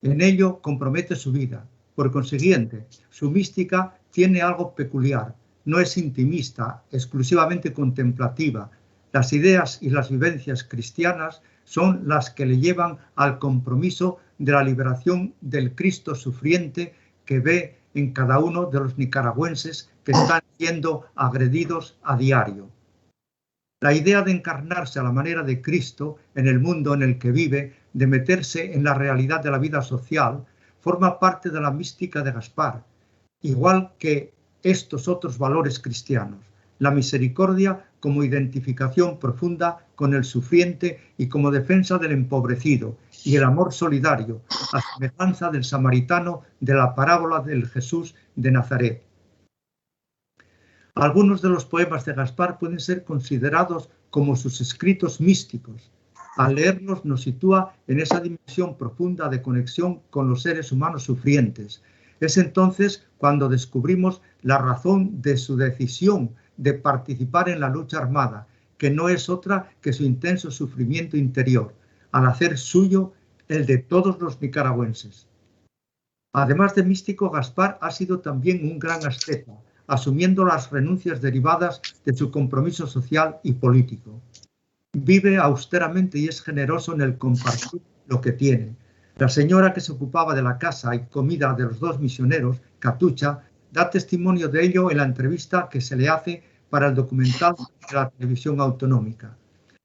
En ello compromete su vida. Por consiguiente, su mística tiene algo peculiar. No es intimista, exclusivamente contemplativa. Las ideas y las vivencias cristianas son las que le llevan al compromiso de la liberación del Cristo sufriente que ve en cada uno de los nicaragüenses que están siendo agredidos a diario. La idea de encarnarse a la manera de Cristo en el mundo en el que vive, de meterse en la realidad de la vida social, forma parte de la mística de Gaspar, igual que estos otros valores cristianos. La misericordia como identificación profunda con el sufriente y como defensa del empobrecido, y el amor solidario, a semejanza del samaritano de la parábola del Jesús de Nazaret. Algunos de los poemas de Gaspar pueden ser considerados como sus escritos místicos. Al leerlos nos sitúa en esa dimensión profunda de conexión con los seres humanos sufrientes. Es entonces cuando descubrimos la razón de su decisión de participar en la lucha armada, que no es otra que su intenso sufrimiento interior, al hacer suyo el de todos los nicaragüenses. Además de místico, Gaspar ha sido también un gran asceta, asumiendo las renuncias derivadas de su compromiso social y político. Vive austeramente y es generoso en el compartir lo que tiene. La señora que se ocupaba de la casa y comida de los dos misioneros, Catucha, da testimonio de ello en la entrevista que se le hace para el documental de la televisión autonómica.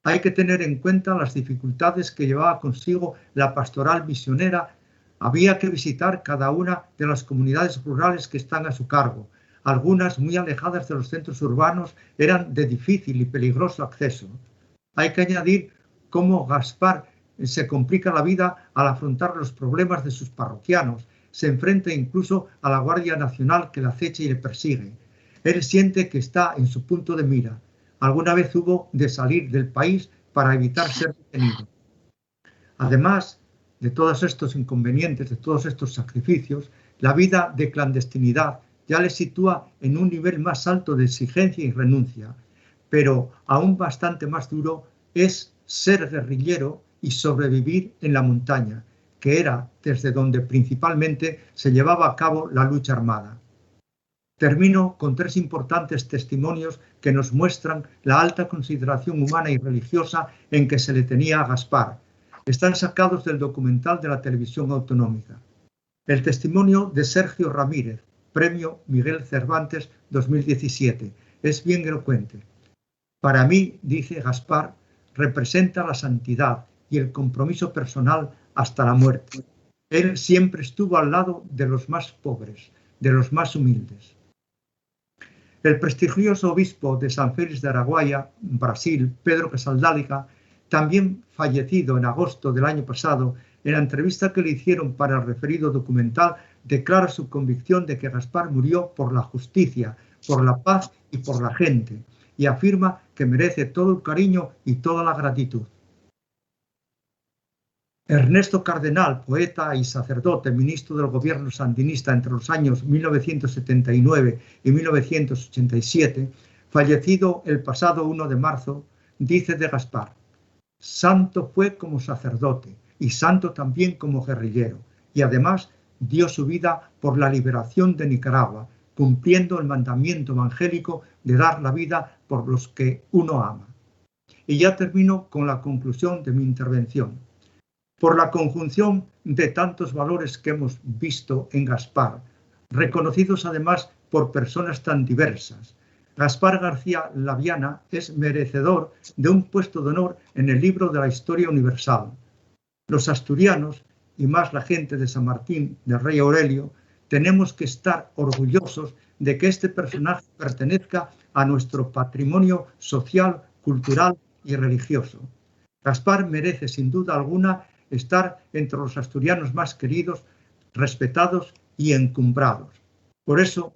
Hay que tener en cuenta las dificultades que llevaba consigo la pastoral misionera. Había que visitar cada una de las comunidades rurales que están a su cargo. Algunas, muy alejadas de los centros urbanos, eran de difícil y peligroso acceso. Hay que añadir cómo Gaspar se complica la vida al afrontar los problemas de sus parroquianos. Se enfrenta incluso a la Guardia Nacional que le acecha y le persigue. Él siente que está en su punto de mira. Alguna vez hubo de salir del país para evitar ser detenido. Además de todos estos inconvenientes, de todos estos sacrificios, la vida de clandestinidad ya le sitúa en un nivel más alto de exigencia y renuncia, pero aún bastante más duro es ser guerrillero y sobrevivir en la montaña, que era desde donde principalmente se llevaba a cabo la lucha armada. Termino con 3 importantes testimonios que nos muestran la alta consideración humana y religiosa en que se le tenía a Gaspar. Están sacados del documental de la televisión autonómica. El testimonio de Sergio Ramírez, Premio Miguel Cervantes 2017, es bien elocuente. Para mí, dice Gaspar, representa la santidad y el compromiso personal hasta la muerte. Él siempre estuvo al lado de los más pobres, de los más humildes. El prestigioso obispo de San Félix de Araguaia, Brasil, Pedro Casaldáliga, también fallecido en agosto del año pasado, en la entrevista que le hicieron para el referido documental, declara su convicción de que Gaspar murió por la justicia, por la paz y por la gente, y afirma que merece todo el cariño y toda la gratitud. Ernesto Cardenal, poeta y sacerdote, ministro del gobierno sandinista entre los años 1979 y 1987, fallecido el pasado 1 de marzo, dice de Gaspar: santo fue como sacerdote y santo también como guerrillero, y además dio su vida por la liberación de Nicaragua, cumpliendo el mandamiento evangélico de dar la vida por los que uno ama. Y ya termino con la conclusión de mi intervención. Por la conjunción de tantos valores que hemos visto en Gaspar, reconocidos además por personas tan diversas, Gaspar García Laviana es merecedor de un puesto de honor en el libro de la historia universal. Los asturianos, y más la gente de San Martín del Rey Aurelio, tenemos que estar orgullosos de que este personaje pertenezca a nuestro patrimonio social, cultural y religioso. Gaspar merece sin duda alguna estar entre los asturianos más queridos, respetados y encumbrados. Por eso,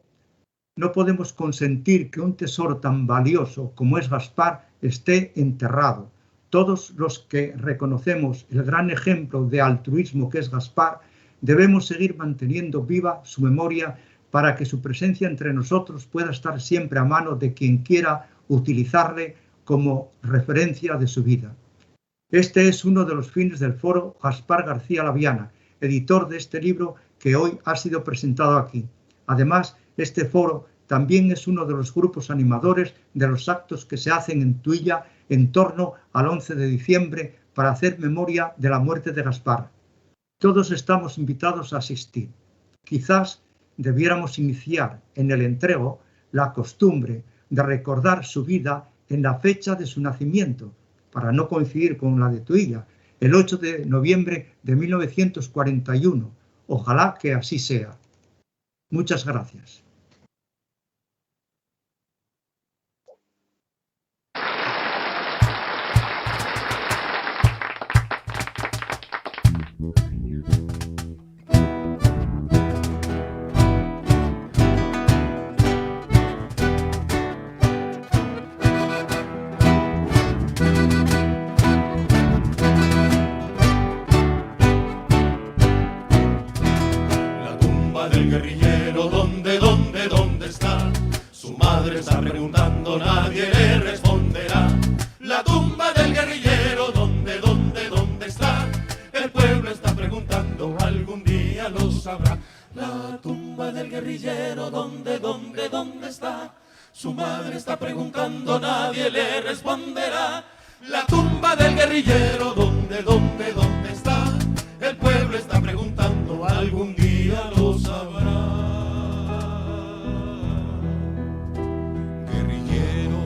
no podemos consentir que un tesoro tan valioso como es Gaspar esté enterrado. Todos los que reconocemos el gran ejemplo de altruismo que es Gaspar, debemos seguir manteniendo viva su memoria para que su presencia entre nosotros pueda estar siempre a mano de quien quiera utilizarle como referencia de su vida. Este es uno de los fines del foro Gaspar García Laviana, editor de este libro que hoy ha sido presentado aquí. Además, este foro también es uno de los grupos animadores de los actos que se hacen en Tuilla en torno al 11 de diciembre para hacer memoria de la muerte de Gaspar. Todos estamos invitados a asistir. Quizás debiéramos iniciar en el entrego la costumbre de recordar su vida en la fecha de su nacimiento, para no coincidir con la de Tuilla, el 8 de noviembre de 1941. Ojalá que así sea. Muchas gracias. ¿Dónde está? Su madre está preguntando, nadie le responderá. La tumba del guerrillero, ¿dónde está? El pueblo está preguntando, algún día lo sabrá. Guerrillero,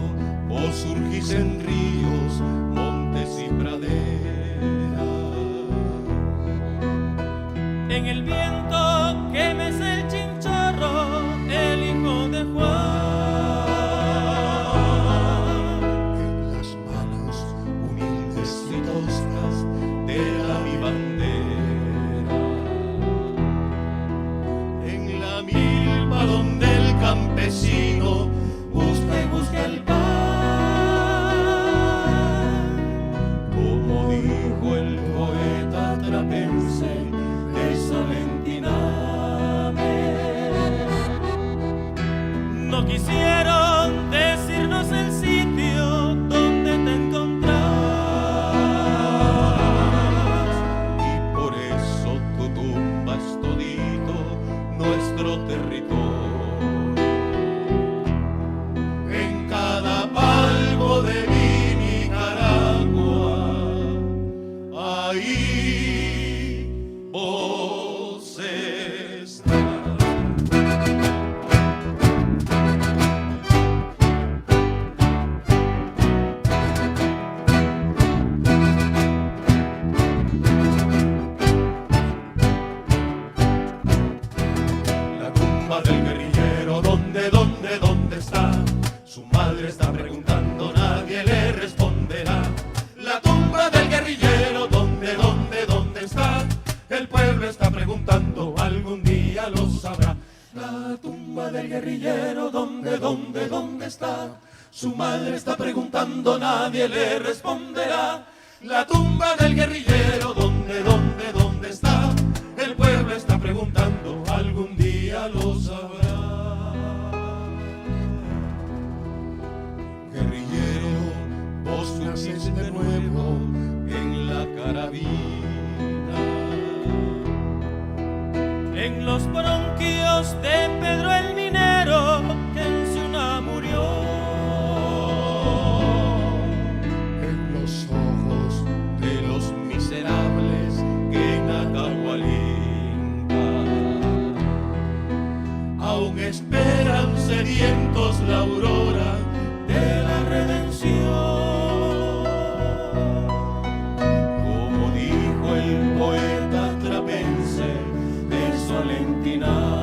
vos surgís en ríos, montes y praderas. En el viento que mece el chinchorro, el hijo de Juan. En las manos humildes y toscas de la mi bandera. En la milpa donde el campesino No quisieron decirnos el sitio donde te encontrás, y por eso tu tumba es todito nuestro territorio. En cada palmo de mi Nicaragua, ahí vos estás. Del guerrillero, ¿dónde está? Su madre está preguntando, nadie le responderá. La tumba del guerrillero, ¿dónde está? El pueblo está preguntando, algún día lo sabrá. La tumba del guerrillero, ¿dónde está? Su madre está preguntando, nadie le responderá. La tumba del guerrillero, ¿dónde está? El pueblo está preguntando, algún día lo sabrá. Guerrillero, vos nacés de nuevo en la carabina, en los bronquios de Pedro el Minero, que en Ciuna murió, en los ojos de los miserables que en Atahualpa aún esperan sedientos la aurora de la redención. Como dijo el poeta trapense de Solentiname,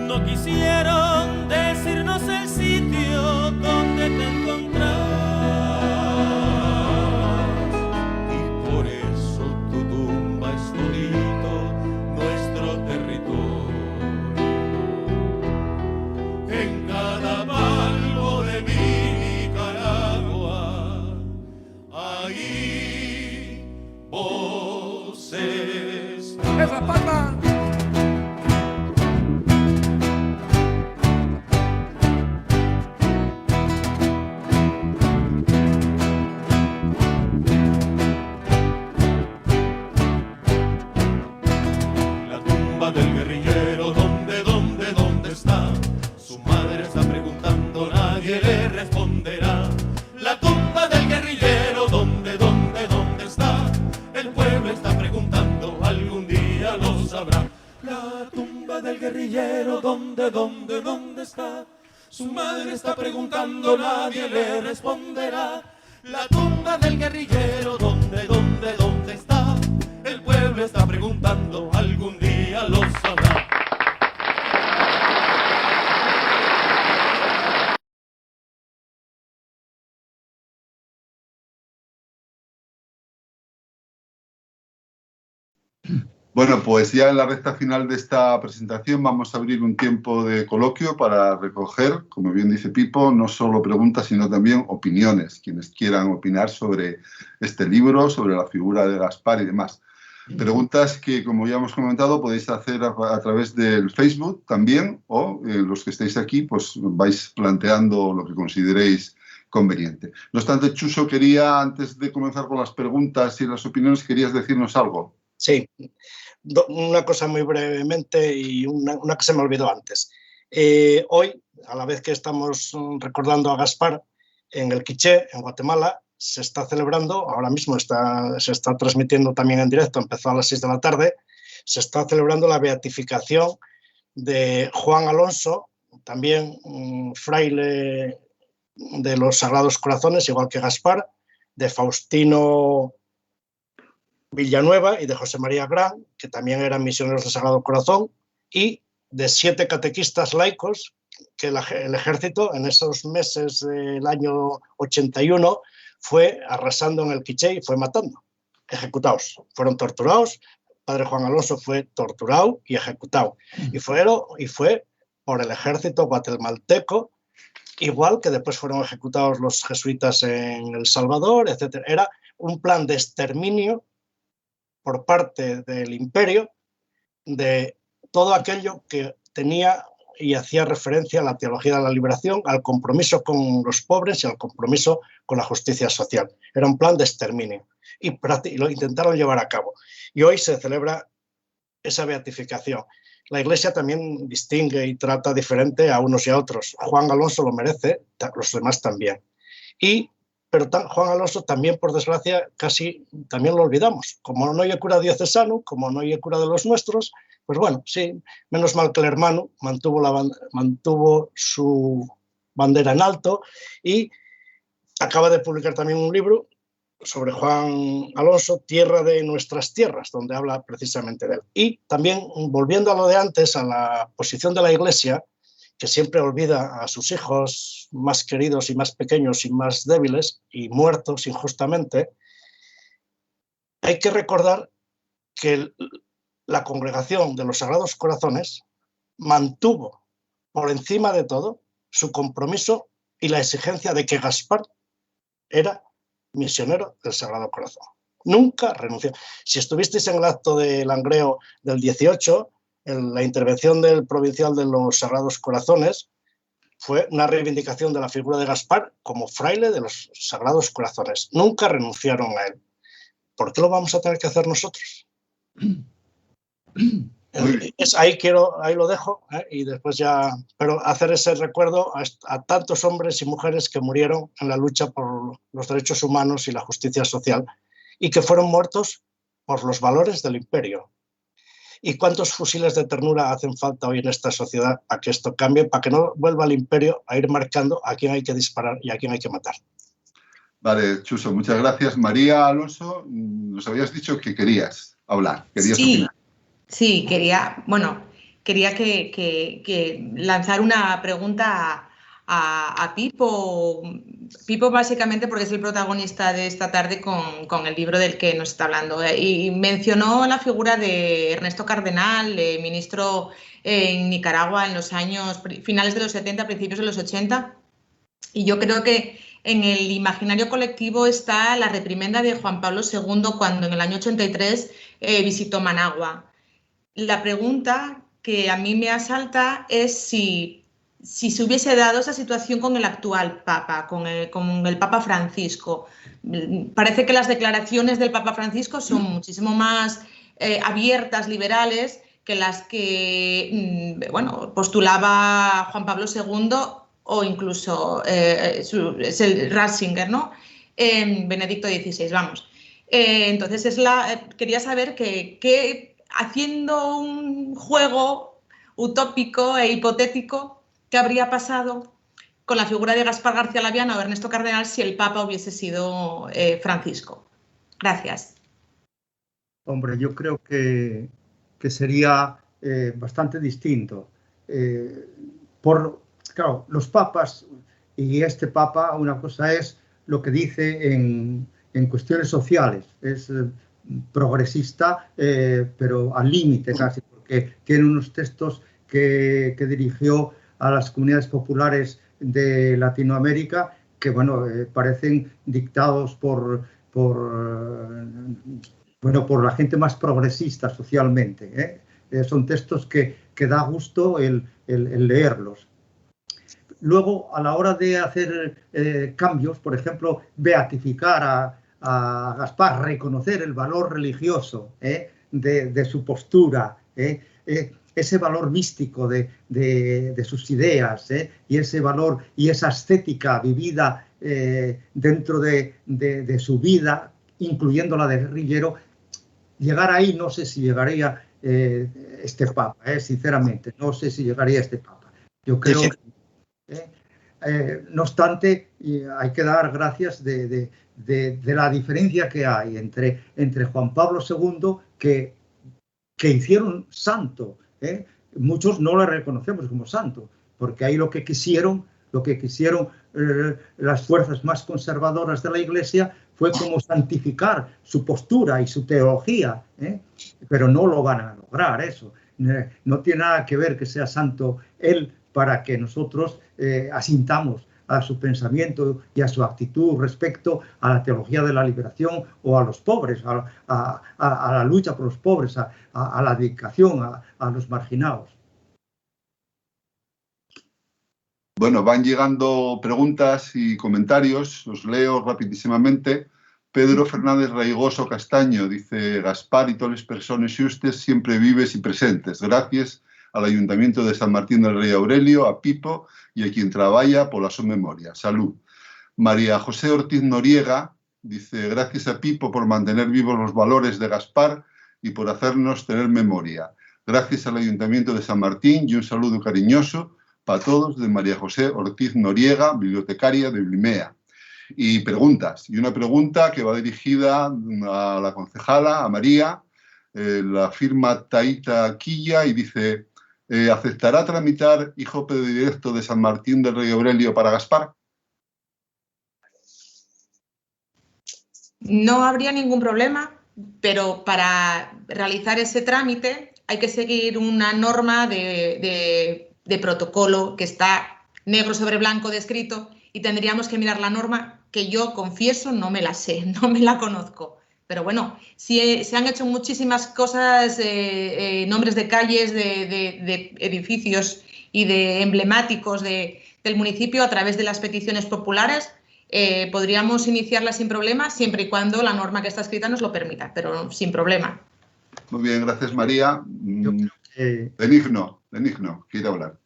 no quisieron decirnos el sitio donde te encontrás, y por eso tu tumba es todito nuestro territorio. En cada palmo de mi Nicaragua, ahí vos estás. ¡Esa palma! Del guerrillero, ¿dónde está? Su madre está preguntando, nadie le responderá. La tumba del guerrillero, ¿dónde está? El pueblo está preguntando, algún día lo sabrá. La tumba del guerrillero, ¿dónde está? Su madre está preguntando, nadie le responderá. La tumba del guerrillero, ¿dónde está? El pueblo está preguntando, algún día lo sabrá. Bueno, pues ya en la recta final de esta presentación vamos a abrir un tiempo de coloquio para recoger, como bien dice Pipo, no solo preguntas, sino también opiniones, quienes quieran opinar sobre este libro, sobre la figura de Gaspar y demás. Preguntas que, como ya hemos comentado, podéis hacer a través del Facebook también, o los que estéis aquí, pues vais planteando lo que consideréis conveniente. No obstante, Chuso, quería, antes de comenzar con las preguntas y las opiniones, ¿querías decirnos algo? Sí, una cosa muy brevemente y una que se me olvidó antes. Hoy, a la vez que estamos recordando a Gaspar, en el Quiché, en Guatemala, se está celebrando, ahora mismo se está transmitiendo también en directo, empezó a las 6 de la tarde, se está celebrando la beatificación de Juan Alonso, también fraile de los Sagrados Corazones, igual que Gaspar, de Faustino Villanueva y de José María Gran, que también eran misioneros del Sagrado Corazón, y de 7 catequistas laicos que el ejército en esos meses del año 81 fue arrasando en el Quiché y fue matando, ejecutados. Fueron torturados, padre Juan Alonso fue torturado y ejecutado. Y fue por el ejército guatemalteco, igual que después fueron ejecutados los jesuitas en El Salvador, etc. Era un plan de exterminio por parte del imperio de todo aquello que tenía y hacía referencia a la teología de la liberación, al compromiso con los pobres y al compromiso con la justicia social. Era un plan de exterminio y lo intentaron llevar a cabo. Y hoy se celebra esa beatificación. La Iglesia también distingue y trata diferente a unos y a otros. Juan Alonso lo merece, los demás también. Pero Juan Alonso también, por desgracia, casi también lo olvidamos. Como no hay cura diocesano, como no hay cura de los nuestros, pues bueno, sí, menos mal que el hermano mantuvo su bandera en alto y acaba de publicar también un libro sobre Juan Alonso, Tierra de nuestras tierras, donde habla precisamente de él. Y también, volviendo a lo de antes, a la posición de la Iglesia, que siempre olvida a sus hijos más queridos y más pequeños y más débiles y muertos injustamente, hay que recordar que la Congregación de los Sagrados Corazones mantuvo por encima de todo su compromiso y la exigencia de que Gaspar era misionero del Sagrado Corazón. Nunca renunció. Si estuvisteis en el acto de Langreo del 18, en la intervención del provincial de los Sagrados Corazones fue una reivindicación de la figura de Gaspar como fraile de los Sagrados Corazones. Nunca renunciaron a él. ¿Por qué lo vamos a tener que hacer nosotros? Ahí lo dejo, y después ya, pero hacer ese recuerdo a tantos hombres y mujeres que murieron en la lucha por los derechos humanos y la justicia social y que fueron muertos por los valores del imperio. ¿Y cuántos fusiles de ternura hacen falta hoy en esta sociedad para que esto cambie, para que no vuelva el imperio a ir marcando a quién hay que disparar y a quién hay que matar? Vale, Chuso, muchas gracias. María Alonso, nos habías dicho que querías hablar, querías opinar. Sí, quería que lanzar una pregunta a Pipo. Pipo básicamente porque es el protagonista de esta tarde con el libro del que nos está hablando. Y mencionó la figura de Ernesto Cardenal, ministro en Nicaragua en los años finales de los 70, principios de los 80. Y yo creo que en el imaginario colectivo está la reprimenda de Juan Pablo II cuando en el año 83 visitó Managua. La pregunta que a mí me asalta es si se hubiese dado esa situación con el actual Papa, con el Papa Francisco. Parece que las declaraciones del Papa Francisco son muchísimo más abiertas, liberales, que las que postulaba Juan Pablo II o incluso es el Ratzinger, ¿no? Benedicto XVI, vamos. Entonces, quería saber que haciendo un juego utópico e hipotético, ¿qué habría pasado con la figura de Gaspar García Laviana o Ernesto Cardenal si el Papa hubiese sido Francisco? Gracias. Hombre, yo creo que sería bastante distinto. Claro, los papas y este Papa, una cosa es lo que dice en cuestiones sociales, es progresista, pero al límite casi, porque tiene unos textos que dirigió a las comunidades populares de Latinoamérica que, parecen dictados por la gente más progresista socialmente, son textos que da gusto el leerlos. Luego, a la hora de hacer cambios, por ejemplo, beatificar a Gaspar, reconocer el valor religioso de su postura, ese valor místico de sus ideas, y ese valor y esa estética vivida dentro de su vida, incluyendo la de guerrillero, llegar ahí, no sé si llegaría este Papa, sinceramente, no sé si llegaría este Papa. Yo creo no obstante, hay que dar gracias de la diferencia que hay entre Juan Pablo II, que hicieron santo. Muchos no lo reconocemos como santo, porque ahí lo que quisieron las fuerzas más conservadoras de la Iglesia fue como santificar su postura y su teología, pero no lo van a lograr eso. No tiene nada que ver que sea santo él para que nosotros asintamos a su pensamiento y a su actitud respecto a la teología de la liberación o a los pobres, a la lucha por los pobres, a la dedicación a los marginados. Bueno, van llegando preguntas y comentarios, os leo rapidísimamente. Pedro Fernández Raigoso Castaño dice: Gaspar y todas las personas y ustedes siempre vives y presentes. Gracias al Ayuntamiento de San Martín del Rey Aurelio, a Pipo y a quien trabaja por la su memoria. Salud. María José Ortiz Noriega dice: gracias a Pipo por mantener vivos los valores de Gaspar y por hacernos tener memoria. Gracias al Ayuntamiento de San Martín y un saludo cariñoso para todos de María José Ortiz Noriega, bibliotecaria de Blimea. Y preguntas. Y una pregunta que va dirigida a la concejala, a María. La firma Taita Quilla y dice: ¿aceptará tramitar hijo predilecto de San Martín del Rey Aurelio para Gaspar? No habría ningún problema, pero para realizar ese trámite hay que seguir una norma de protocolo que está negro sobre blanco descrito y tendríamos que mirar la norma, que yo confieso no me la sé, no me la conozco. Pero bueno, sí, se han hecho muchísimas cosas, nombres de calles, de edificios y de emblemáticos del municipio a través de las peticiones populares. Podríamos iniciarla sin problema, siempre y cuando la norma que está escrita nos lo permita, pero sin problema. Muy bien, gracias María. Benigno, quiere hablar.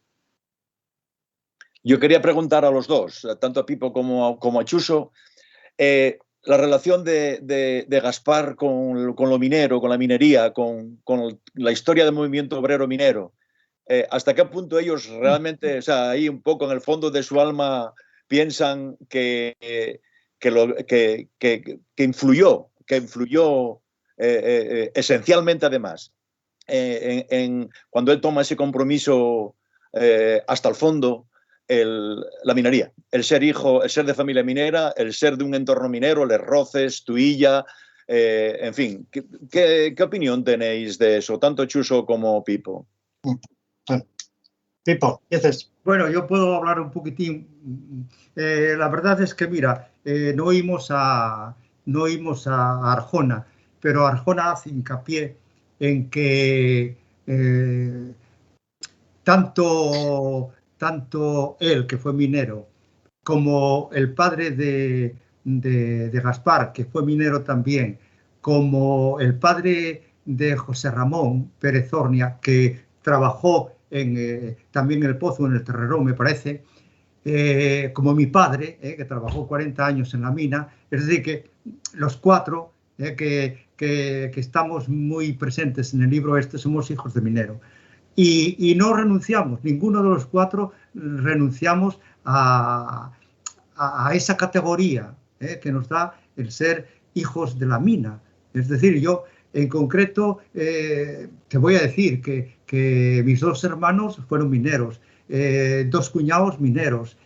Yo quería preguntar a los dos, tanto a Pipo como a Chuso, la relación de Gaspar con lo minero, con la minería, con la historia del movimiento obrero minero. ¿Hasta qué punto ellos realmente, o sea, ahí un poco en el fondo de su alma, piensan que influyó esencialmente, además, cuando él toma ese compromiso hasta el fondo, la minería, el ser de familia minera, el ser de un entorno minero, Les Roces, Tuilla, en fin, ¿qué opinión tenéis de eso, tanto Chuso como Pipo? Pipo, ¿qué haces? Bueno, yo puedo hablar un poquitín. La verdad es que, mira, no oímos a Arjona, pero Arjona hace hincapié en que tanto él, que fue minero, como el padre de Gaspar, que fue minero también, como el padre de José Ramón Pérez Ornia, que trabajó también en el Pozo, en el Terrerón, me parece, como mi padre, que trabajó 40 años en la mina. Es decir, que los cuatro que estamos muy presentes en el libro somos hijos de minero. Y no renunciamos, ninguno de los cuatro renunciamos a esa categoría que nos da el ser hijos de la mina. Es decir, yo en concreto te voy a decir que mis dos hermanos fueron mineros, dos cuñados mineros,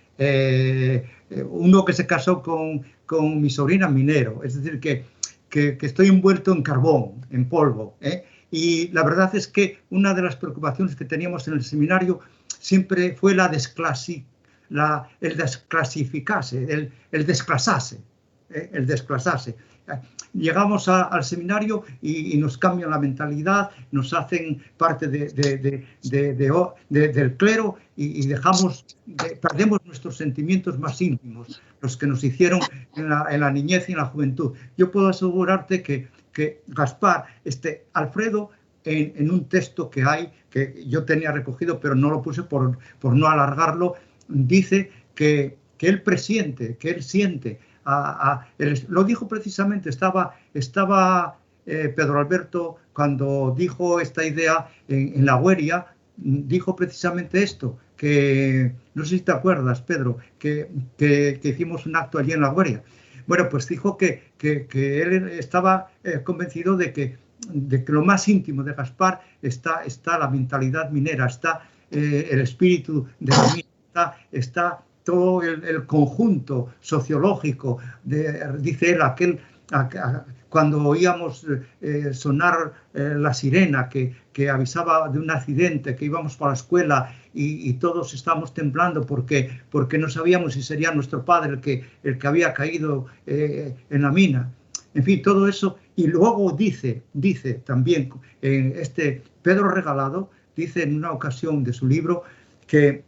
uno que se casó con mi sobrina minero. Es decir, que estoy envuelto en carbón, en polvo. Y la verdad es que una de las preocupaciones que teníamos en el seminario siempre fue el desclasificarse, el desclasarse. Llegamos al seminario y nos cambian la mentalidad, nos hacen parte del clero y perdemos nuestros sentimientos más íntimos, los que nos hicieron en la niñez y en la juventud. Yo puedo asegurarte que Gaspar, Alfredo, en un texto que hay, que yo tenía recogido, pero no lo puse por no alargarlo, dice que él presiente, que él siente. Lo dijo precisamente, estaba Pedro Alberto cuando dijo esta idea en La Gueria, dijo precisamente esto, que no sé si te acuerdas, Pedro, que hicimos un acto allí en La Gueria. Bueno, pues dijo que él estaba convencido de que lo más íntimo de Gaspar está la mentalidad minera, está el espíritu de la mina, está todo el conjunto sociológico, dice él, cuando oíamos sonar la sirena que avisaba de un accidente, que íbamos para la escuela y todos estábamos temblando porque no sabíamos si sería nuestro padre el que había caído en la mina. En fin, todo eso. Y luego dice también Pedro Regalado, dice en una ocasión de su libro que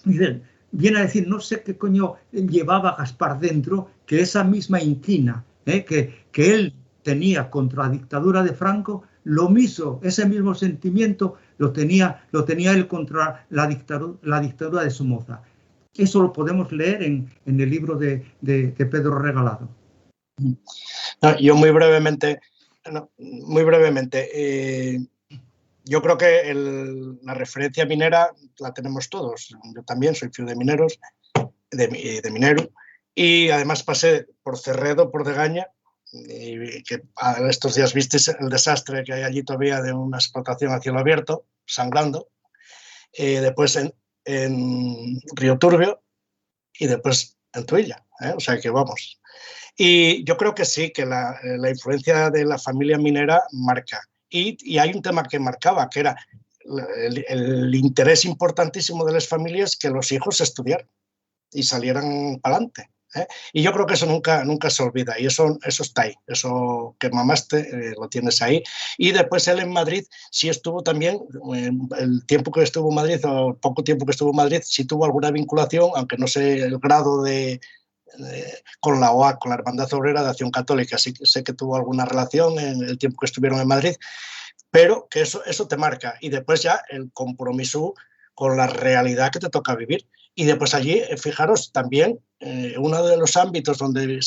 dice, viene a decir, no sé qué coño llevaba Gaspar dentro, que esa misma inquina que él tenía contra la dictadura de Franco, lo mismo, ese mismo sentimiento lo tenía él contra la dictadura de Somoza. Eso lo podemos leer en el libro de Pedro Regalado. Yo muy brevemente, yo creo que la referencia minera la tenemos todos. Yo también soy fiu de mineros, de minero, y además pasé por Cerredo, por Degaña, y que estos días visteis el desastre que hay allí todavía de una explotación a cielo abierto, sangrando, después en Río Turbio y después en Tuilla, o sea que vamos. Y yo creo que sí, que la influencia de la familia minera marca. Y hay un tema que marcaba, que era el interés importantísimo de las familias que los hijos estudiaran y salieran para adelante. Y yo creo que eso nunca se olvida, y eso está ahí, eso que mamaste lo tienes ahí. Y después él en Madrid sí estuvo también, el tiempo que estuvo en Madrid o poco tiempo que estuvo en Madrid, sí tuvo alguna vinculación, aunque no sé el grado con la OA, con la Hermandad Obrera de Acción Católica, sí que sé que tuvo alguna relación en el tiempo que estuvieron en Madrid, pero que eso te marca. Y después ya el compromiso con la realidad que te toca vivir. Y después allí, fijaros, también uno de los ámbitos donde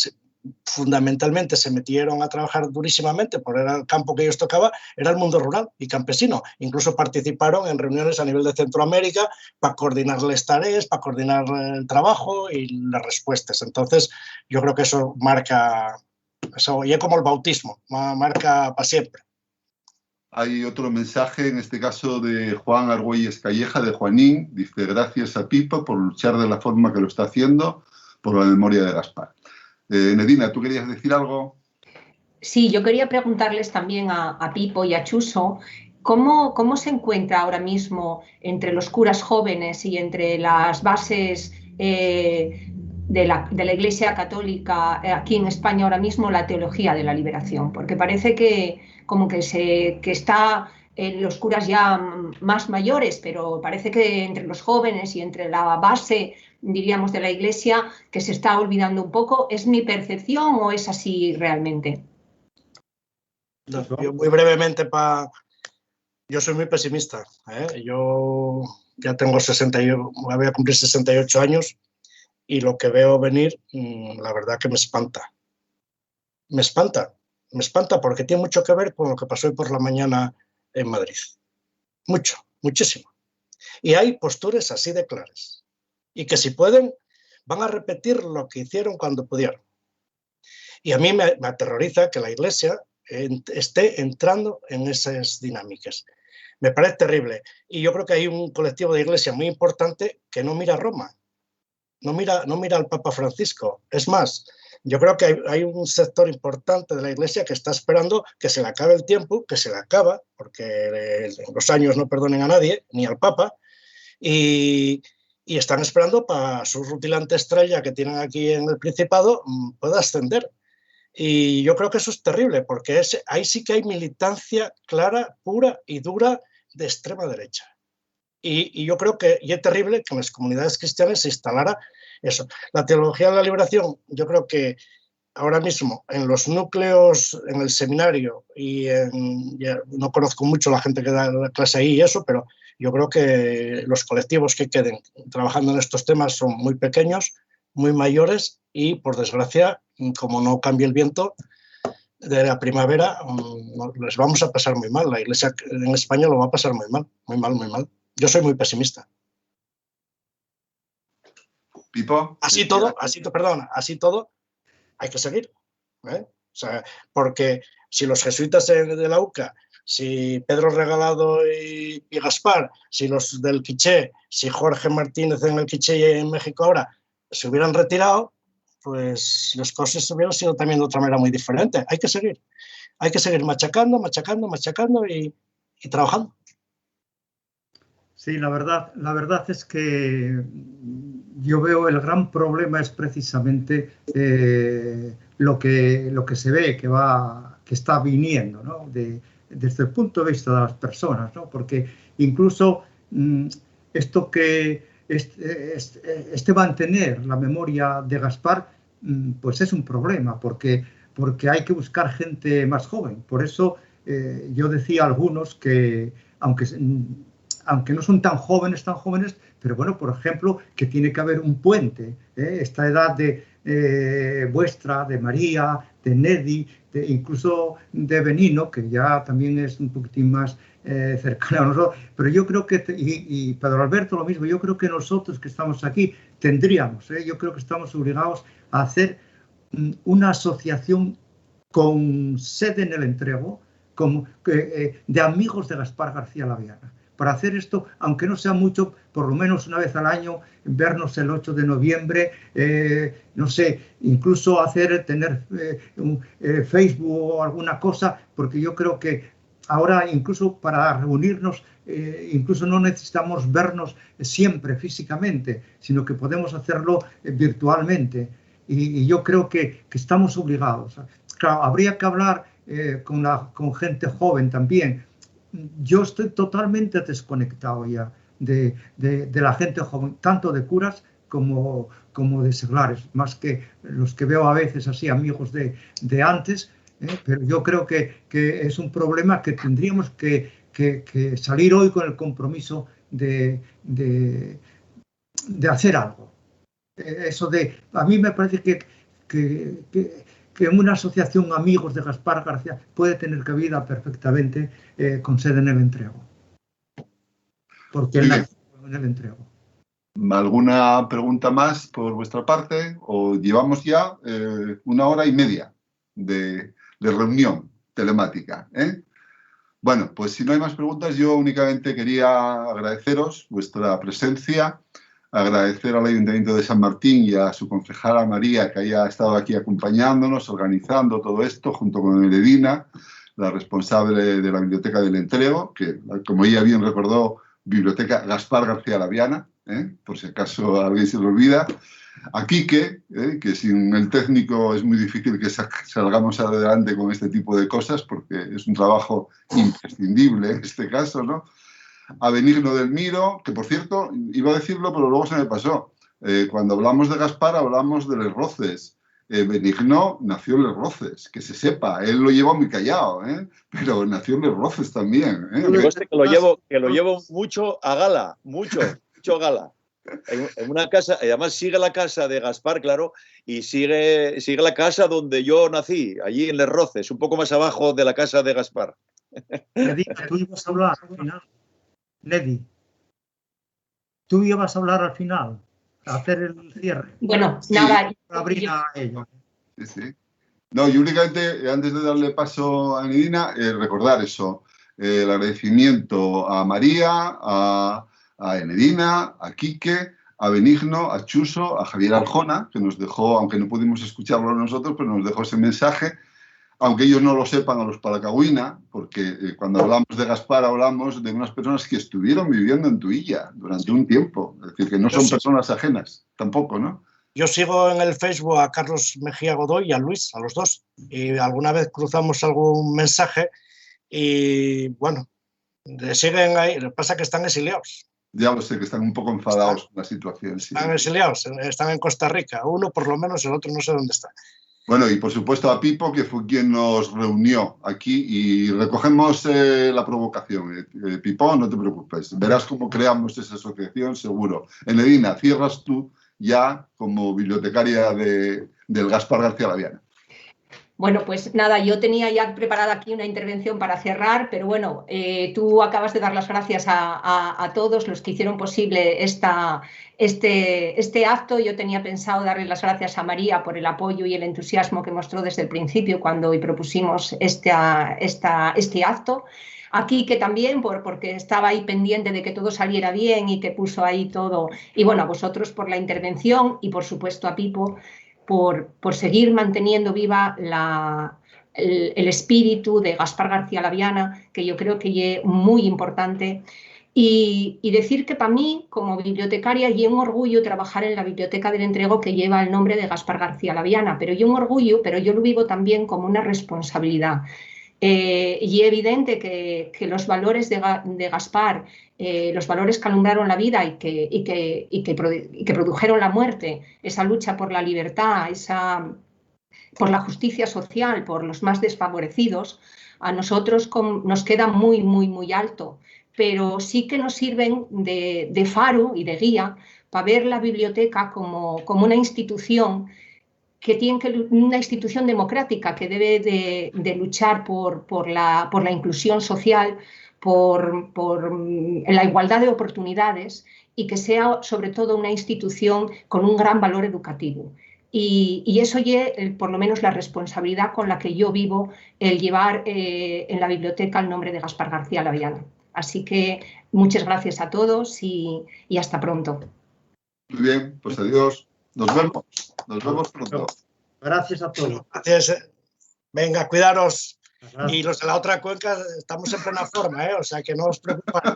fundamentalmente se metieron a trabajar durísimamente, porque era el campo que ellos tocaban, era el mundo rural y campesino. Incluso participaron en reuniones a nivel de Centroamérica para coordinar las tareas, para coordinar el trabajo y las respuestas. Entonces, yo creo que eso marca, eso, y es como el bautismo, marca para siempre. Hay otro mensaje, en este caso de Juan Argüelles Calleja, de Juanín. Dice, gracias a Pipo por luchar de la forma que lo está haciendo por la memoria de Gaspar. Nedina, ¿tú querías decir algo? Sí, yo quería preguntarles también a Pipo y a Chuso, ¿cómo se encuentra ahora mismo entre los curas jóvenes y entre las bases de la Iglesia Católica aquí en España ahora mismo la teología de la liberación? Porque parece que está los curas ya más mayores, pero parece que entre los jóvenes y entre la base, diríamos, de la Iglesia, que se está olvidando un poco. ¿Es mi percepción o es así realmente? Yo muy brevemente, yo soy muy pesimista. Yo ya tengo voy a cumplir 68 años y lo que veo venir, la verdad que me espanta. Me espanta porque tiene mucho que ver con lo que pasó hoy por la mañana en Madrid. Mucho, muchísimo. Y hay posturas así de claras. Y que si pueden, van a repetir lo que hicieron cuando pudieron. Y a mí me aterroriza que la Iglesia esté entrando en esas dinámicas. Me parece terrible. Y yo creo que hay un colectivo de Iglesia muy importante que no mira a Roma, no mira al Papa Francisco. Es más, yo creo que hay un sector importante de la Iglesia que está esperando que se le acabe el tiempo, que se le acaba, porque los años no perdonen a nadie, ni al Papa, y están esperando para su rutilante estrella que tienen aquí en el Principado pueda ascender. Y yo creo que eso es terrible, porque ahí sí que hay militancia clara, pura y dura de extrema derecha. Y yo creo que es terrible que en las comunidades cristianas se instalara eso. La teología de la liberación, yo creo que ahora mismo en los núcleos, en el seminario, no conozco mucho la gente que da la clase ahí y eso, pero yo creo que los colectivos que queden trabajando en estos temas son muy pequeños, muy mayores y, por desgracia, como no cambie el viento de la primavera, les vamos a pasar muy mal. La Iglesia en España lo va a pasar muy mal, muy mal, muy mal. Yo soy muy pesimista. Pipo. Así todo, hay que seguir. O sea, porque si los jesuitas de la UCA, si Pedro Regalado y Gaspar, si los del Quiché, si Jorge Martínez en el Quiché y en México ahora se hubieran retirado, pues las cosas hubieran sido también de otra manera muy diferente. Hay que seguir machacando y trabajando. Sí, la verdad es que yo veo el gran problema es precisamente lo que se ve que está viniendo, ¿no? Desde el punto de vista de las personas, ¿no? Porque incluso esto que mantener la memoria de Gaspar, pues es un problema, porque hay que buscar gente más joven. Por eso yo decía a algunos que, aunque no son tan jóvenes, pero bueno, por ejemplo, que tiene que haber un puente. Esta edad de vuestra, de María, de Nedi, incluso de Benino, que ya también es un poquitín más cercano a nosotros, pero yo creo que, y Pedro Alberto lo mismo, yo creo que nosotros que estamos aquí tendríamos, yo creo que estamos obligados a hacer una asociación con sede en el Entrego, de amigos de Gaspar García Laviana. Para hacer esto, aunque no sea mucho, por lo menos una vez al año, vernos el 8 de noviembre, no sé, incluso tener un Facebook o alguna cosa, porque yo creo que ahora incluso para reunirnos, incluso no necesitamos vernos siempre físicamente, sino que podemos hacerlo virtualmente. Y yo creo que estamos obligados. Claro, habría que hablar con gente joven también. Yo estoy totalmente desconectado ya de la gente joven, tanto de curas como de seglares, más que los que veo a veces así, amigos de antes, pero yo creo que es un problema que tendríamos que salir hoy con el compromiso de hacer algo. A mí me parece que en una asociación amigos de Gaspar García puede tener cabida perfectamente con sede en el Entrego. Porque él nació en el Entrego. ¿Alguna pregunta más por vuestra parte? ¿O llevamos ya 1 hora y media de reunión telemática? Bueno, pues si no hay más preguntas, yo únicamente quería agradeceros vuestra presencia, agradecer al Ayuntamiento de San Martín y a su concejala María, que haya estado aquí acompañándonos, organizando todo esto, junto con Heredina, la responsable de la Biblioteca del Entrego, que, como ella bien recordó, Biblioteca Gaspar García Laviana, por si acaso a alguien se lo olvida. A Quique, que sin el técnico es muy difícil que salgamos adelante con este tipo de cosas, porque es un trabajo imprescindible en este caso, ¿no? A Benigno del Miro, que por cierto, iba a decirlo, pero luego se me pasó. Cuando hablamos de Gaspar, hablamos de Les Roces. Benigno nació en Les Roces, que se sepa, él lo lleva muy callado, pero nació en Les Roces también. Que lo llevo mucho a gala, mucho a gala. En una casa, además sigue la casa de Gaspar, claro, y sigue la casa donde yo nací, allí en Les Roces, un poco más abajo de la casa de Gaspar. Nedi, tú ibas a hablar al final. Nedi, tú ibas a hablar al final, a hacer el cierre. Bueno, sí, nada. Abrir a ello. Sí. No, y únicamente, antes de darle paso a Nedina, recordar eso, el agradecimiento a María, a Enedina, a Quique, a Benigno, a Chuso, a Javier Arjona, que nos dejó, aunque no pudimos escucharlo nosotros, pero nos dejó ese mensaje, aunque ellos no lo sepan, a los Palacagüina, porque cuando hablamos de Gaspar hablamos de unas personas que estuvieron viviendo en Tuilla durante un tiempo, es decir, que no son personas ajenas, tampoco, ¿no? Yo sigo en el Facebook a Carlos Mejía Godoy y a Luis, a los dos, y alguna vez cruzamos algún mensaje y, bueno, siguen ahí, lo que pasa es que están exiliados. Ya lo sé, que están un poco enfadados con la situación. Sí. Están exiliados, están en Costa Rica, uno por lo menos, el otro no sé dónde está. Bueno, y por supuesto a Pipo, que fue quien nos reunió aquí, y recogemos la provocación. Pipo, no te preocupes, verás cómo creamos esa asociación, seguro. Enedina, cierras tú ya como bibliotecaria del Gaspar García Laviana. Bueno, pues nada, yo tenía ya preparada aquí una intervención para cerrar, pero bueno, tú acabas de dar las gracias a todos los que hicieron posible este acto. Yo tenía pensado darle las gracias a María por el apoyo y el entusiasmo que mostró desde el principio cuando hoy propusimos este acto. A Quique también, porque estaba ahí pendiente de que todo saliera bien y que puso ahí todo. Y bueno, a vosotros por la intervención y por supuesto a Pipo por seguir manteniendo viva el espíritu de Gaspar García Laviana, que yo creo que es muy importante. Y decir que para mí, como bibliotecaria, es un orgullo trabajar en la Biblioteca del Entrego que lleva el nombre de Gaspar García Laviana, pero yo un orgullo, pero yo lo vivo también como una responsabilidad. Y es evidente que los valores de Gaspar, los valores que alumbraron la vida y que produjeron la muerte, esa lucha por la libertad, por la justicia social, por los más desfavorecidos, a nosotros nos queda muy, muy, muy alto, pero sí que nos sirven de faro y de guía para ver la biblioteca como una institución una institución democrática que debe de luchar por la inclusión social, por la igualdad de oportunidades y que sea sobre todo una institución con un gran valor educativo. Y eso es por lo menos la responsabilidad con la que yo vivo, el llevar en la biblioteca el nombre de Gaspar García Laviana. Así que muchas gracias a todos y hasta pronto. Muy bien, pues adiós. Nos vemos pronto. Gracias a todos. Gracias. Venga, cuidaros. Y los de la otra cuenca estamos en plena forma, o sea que no os preocupéis.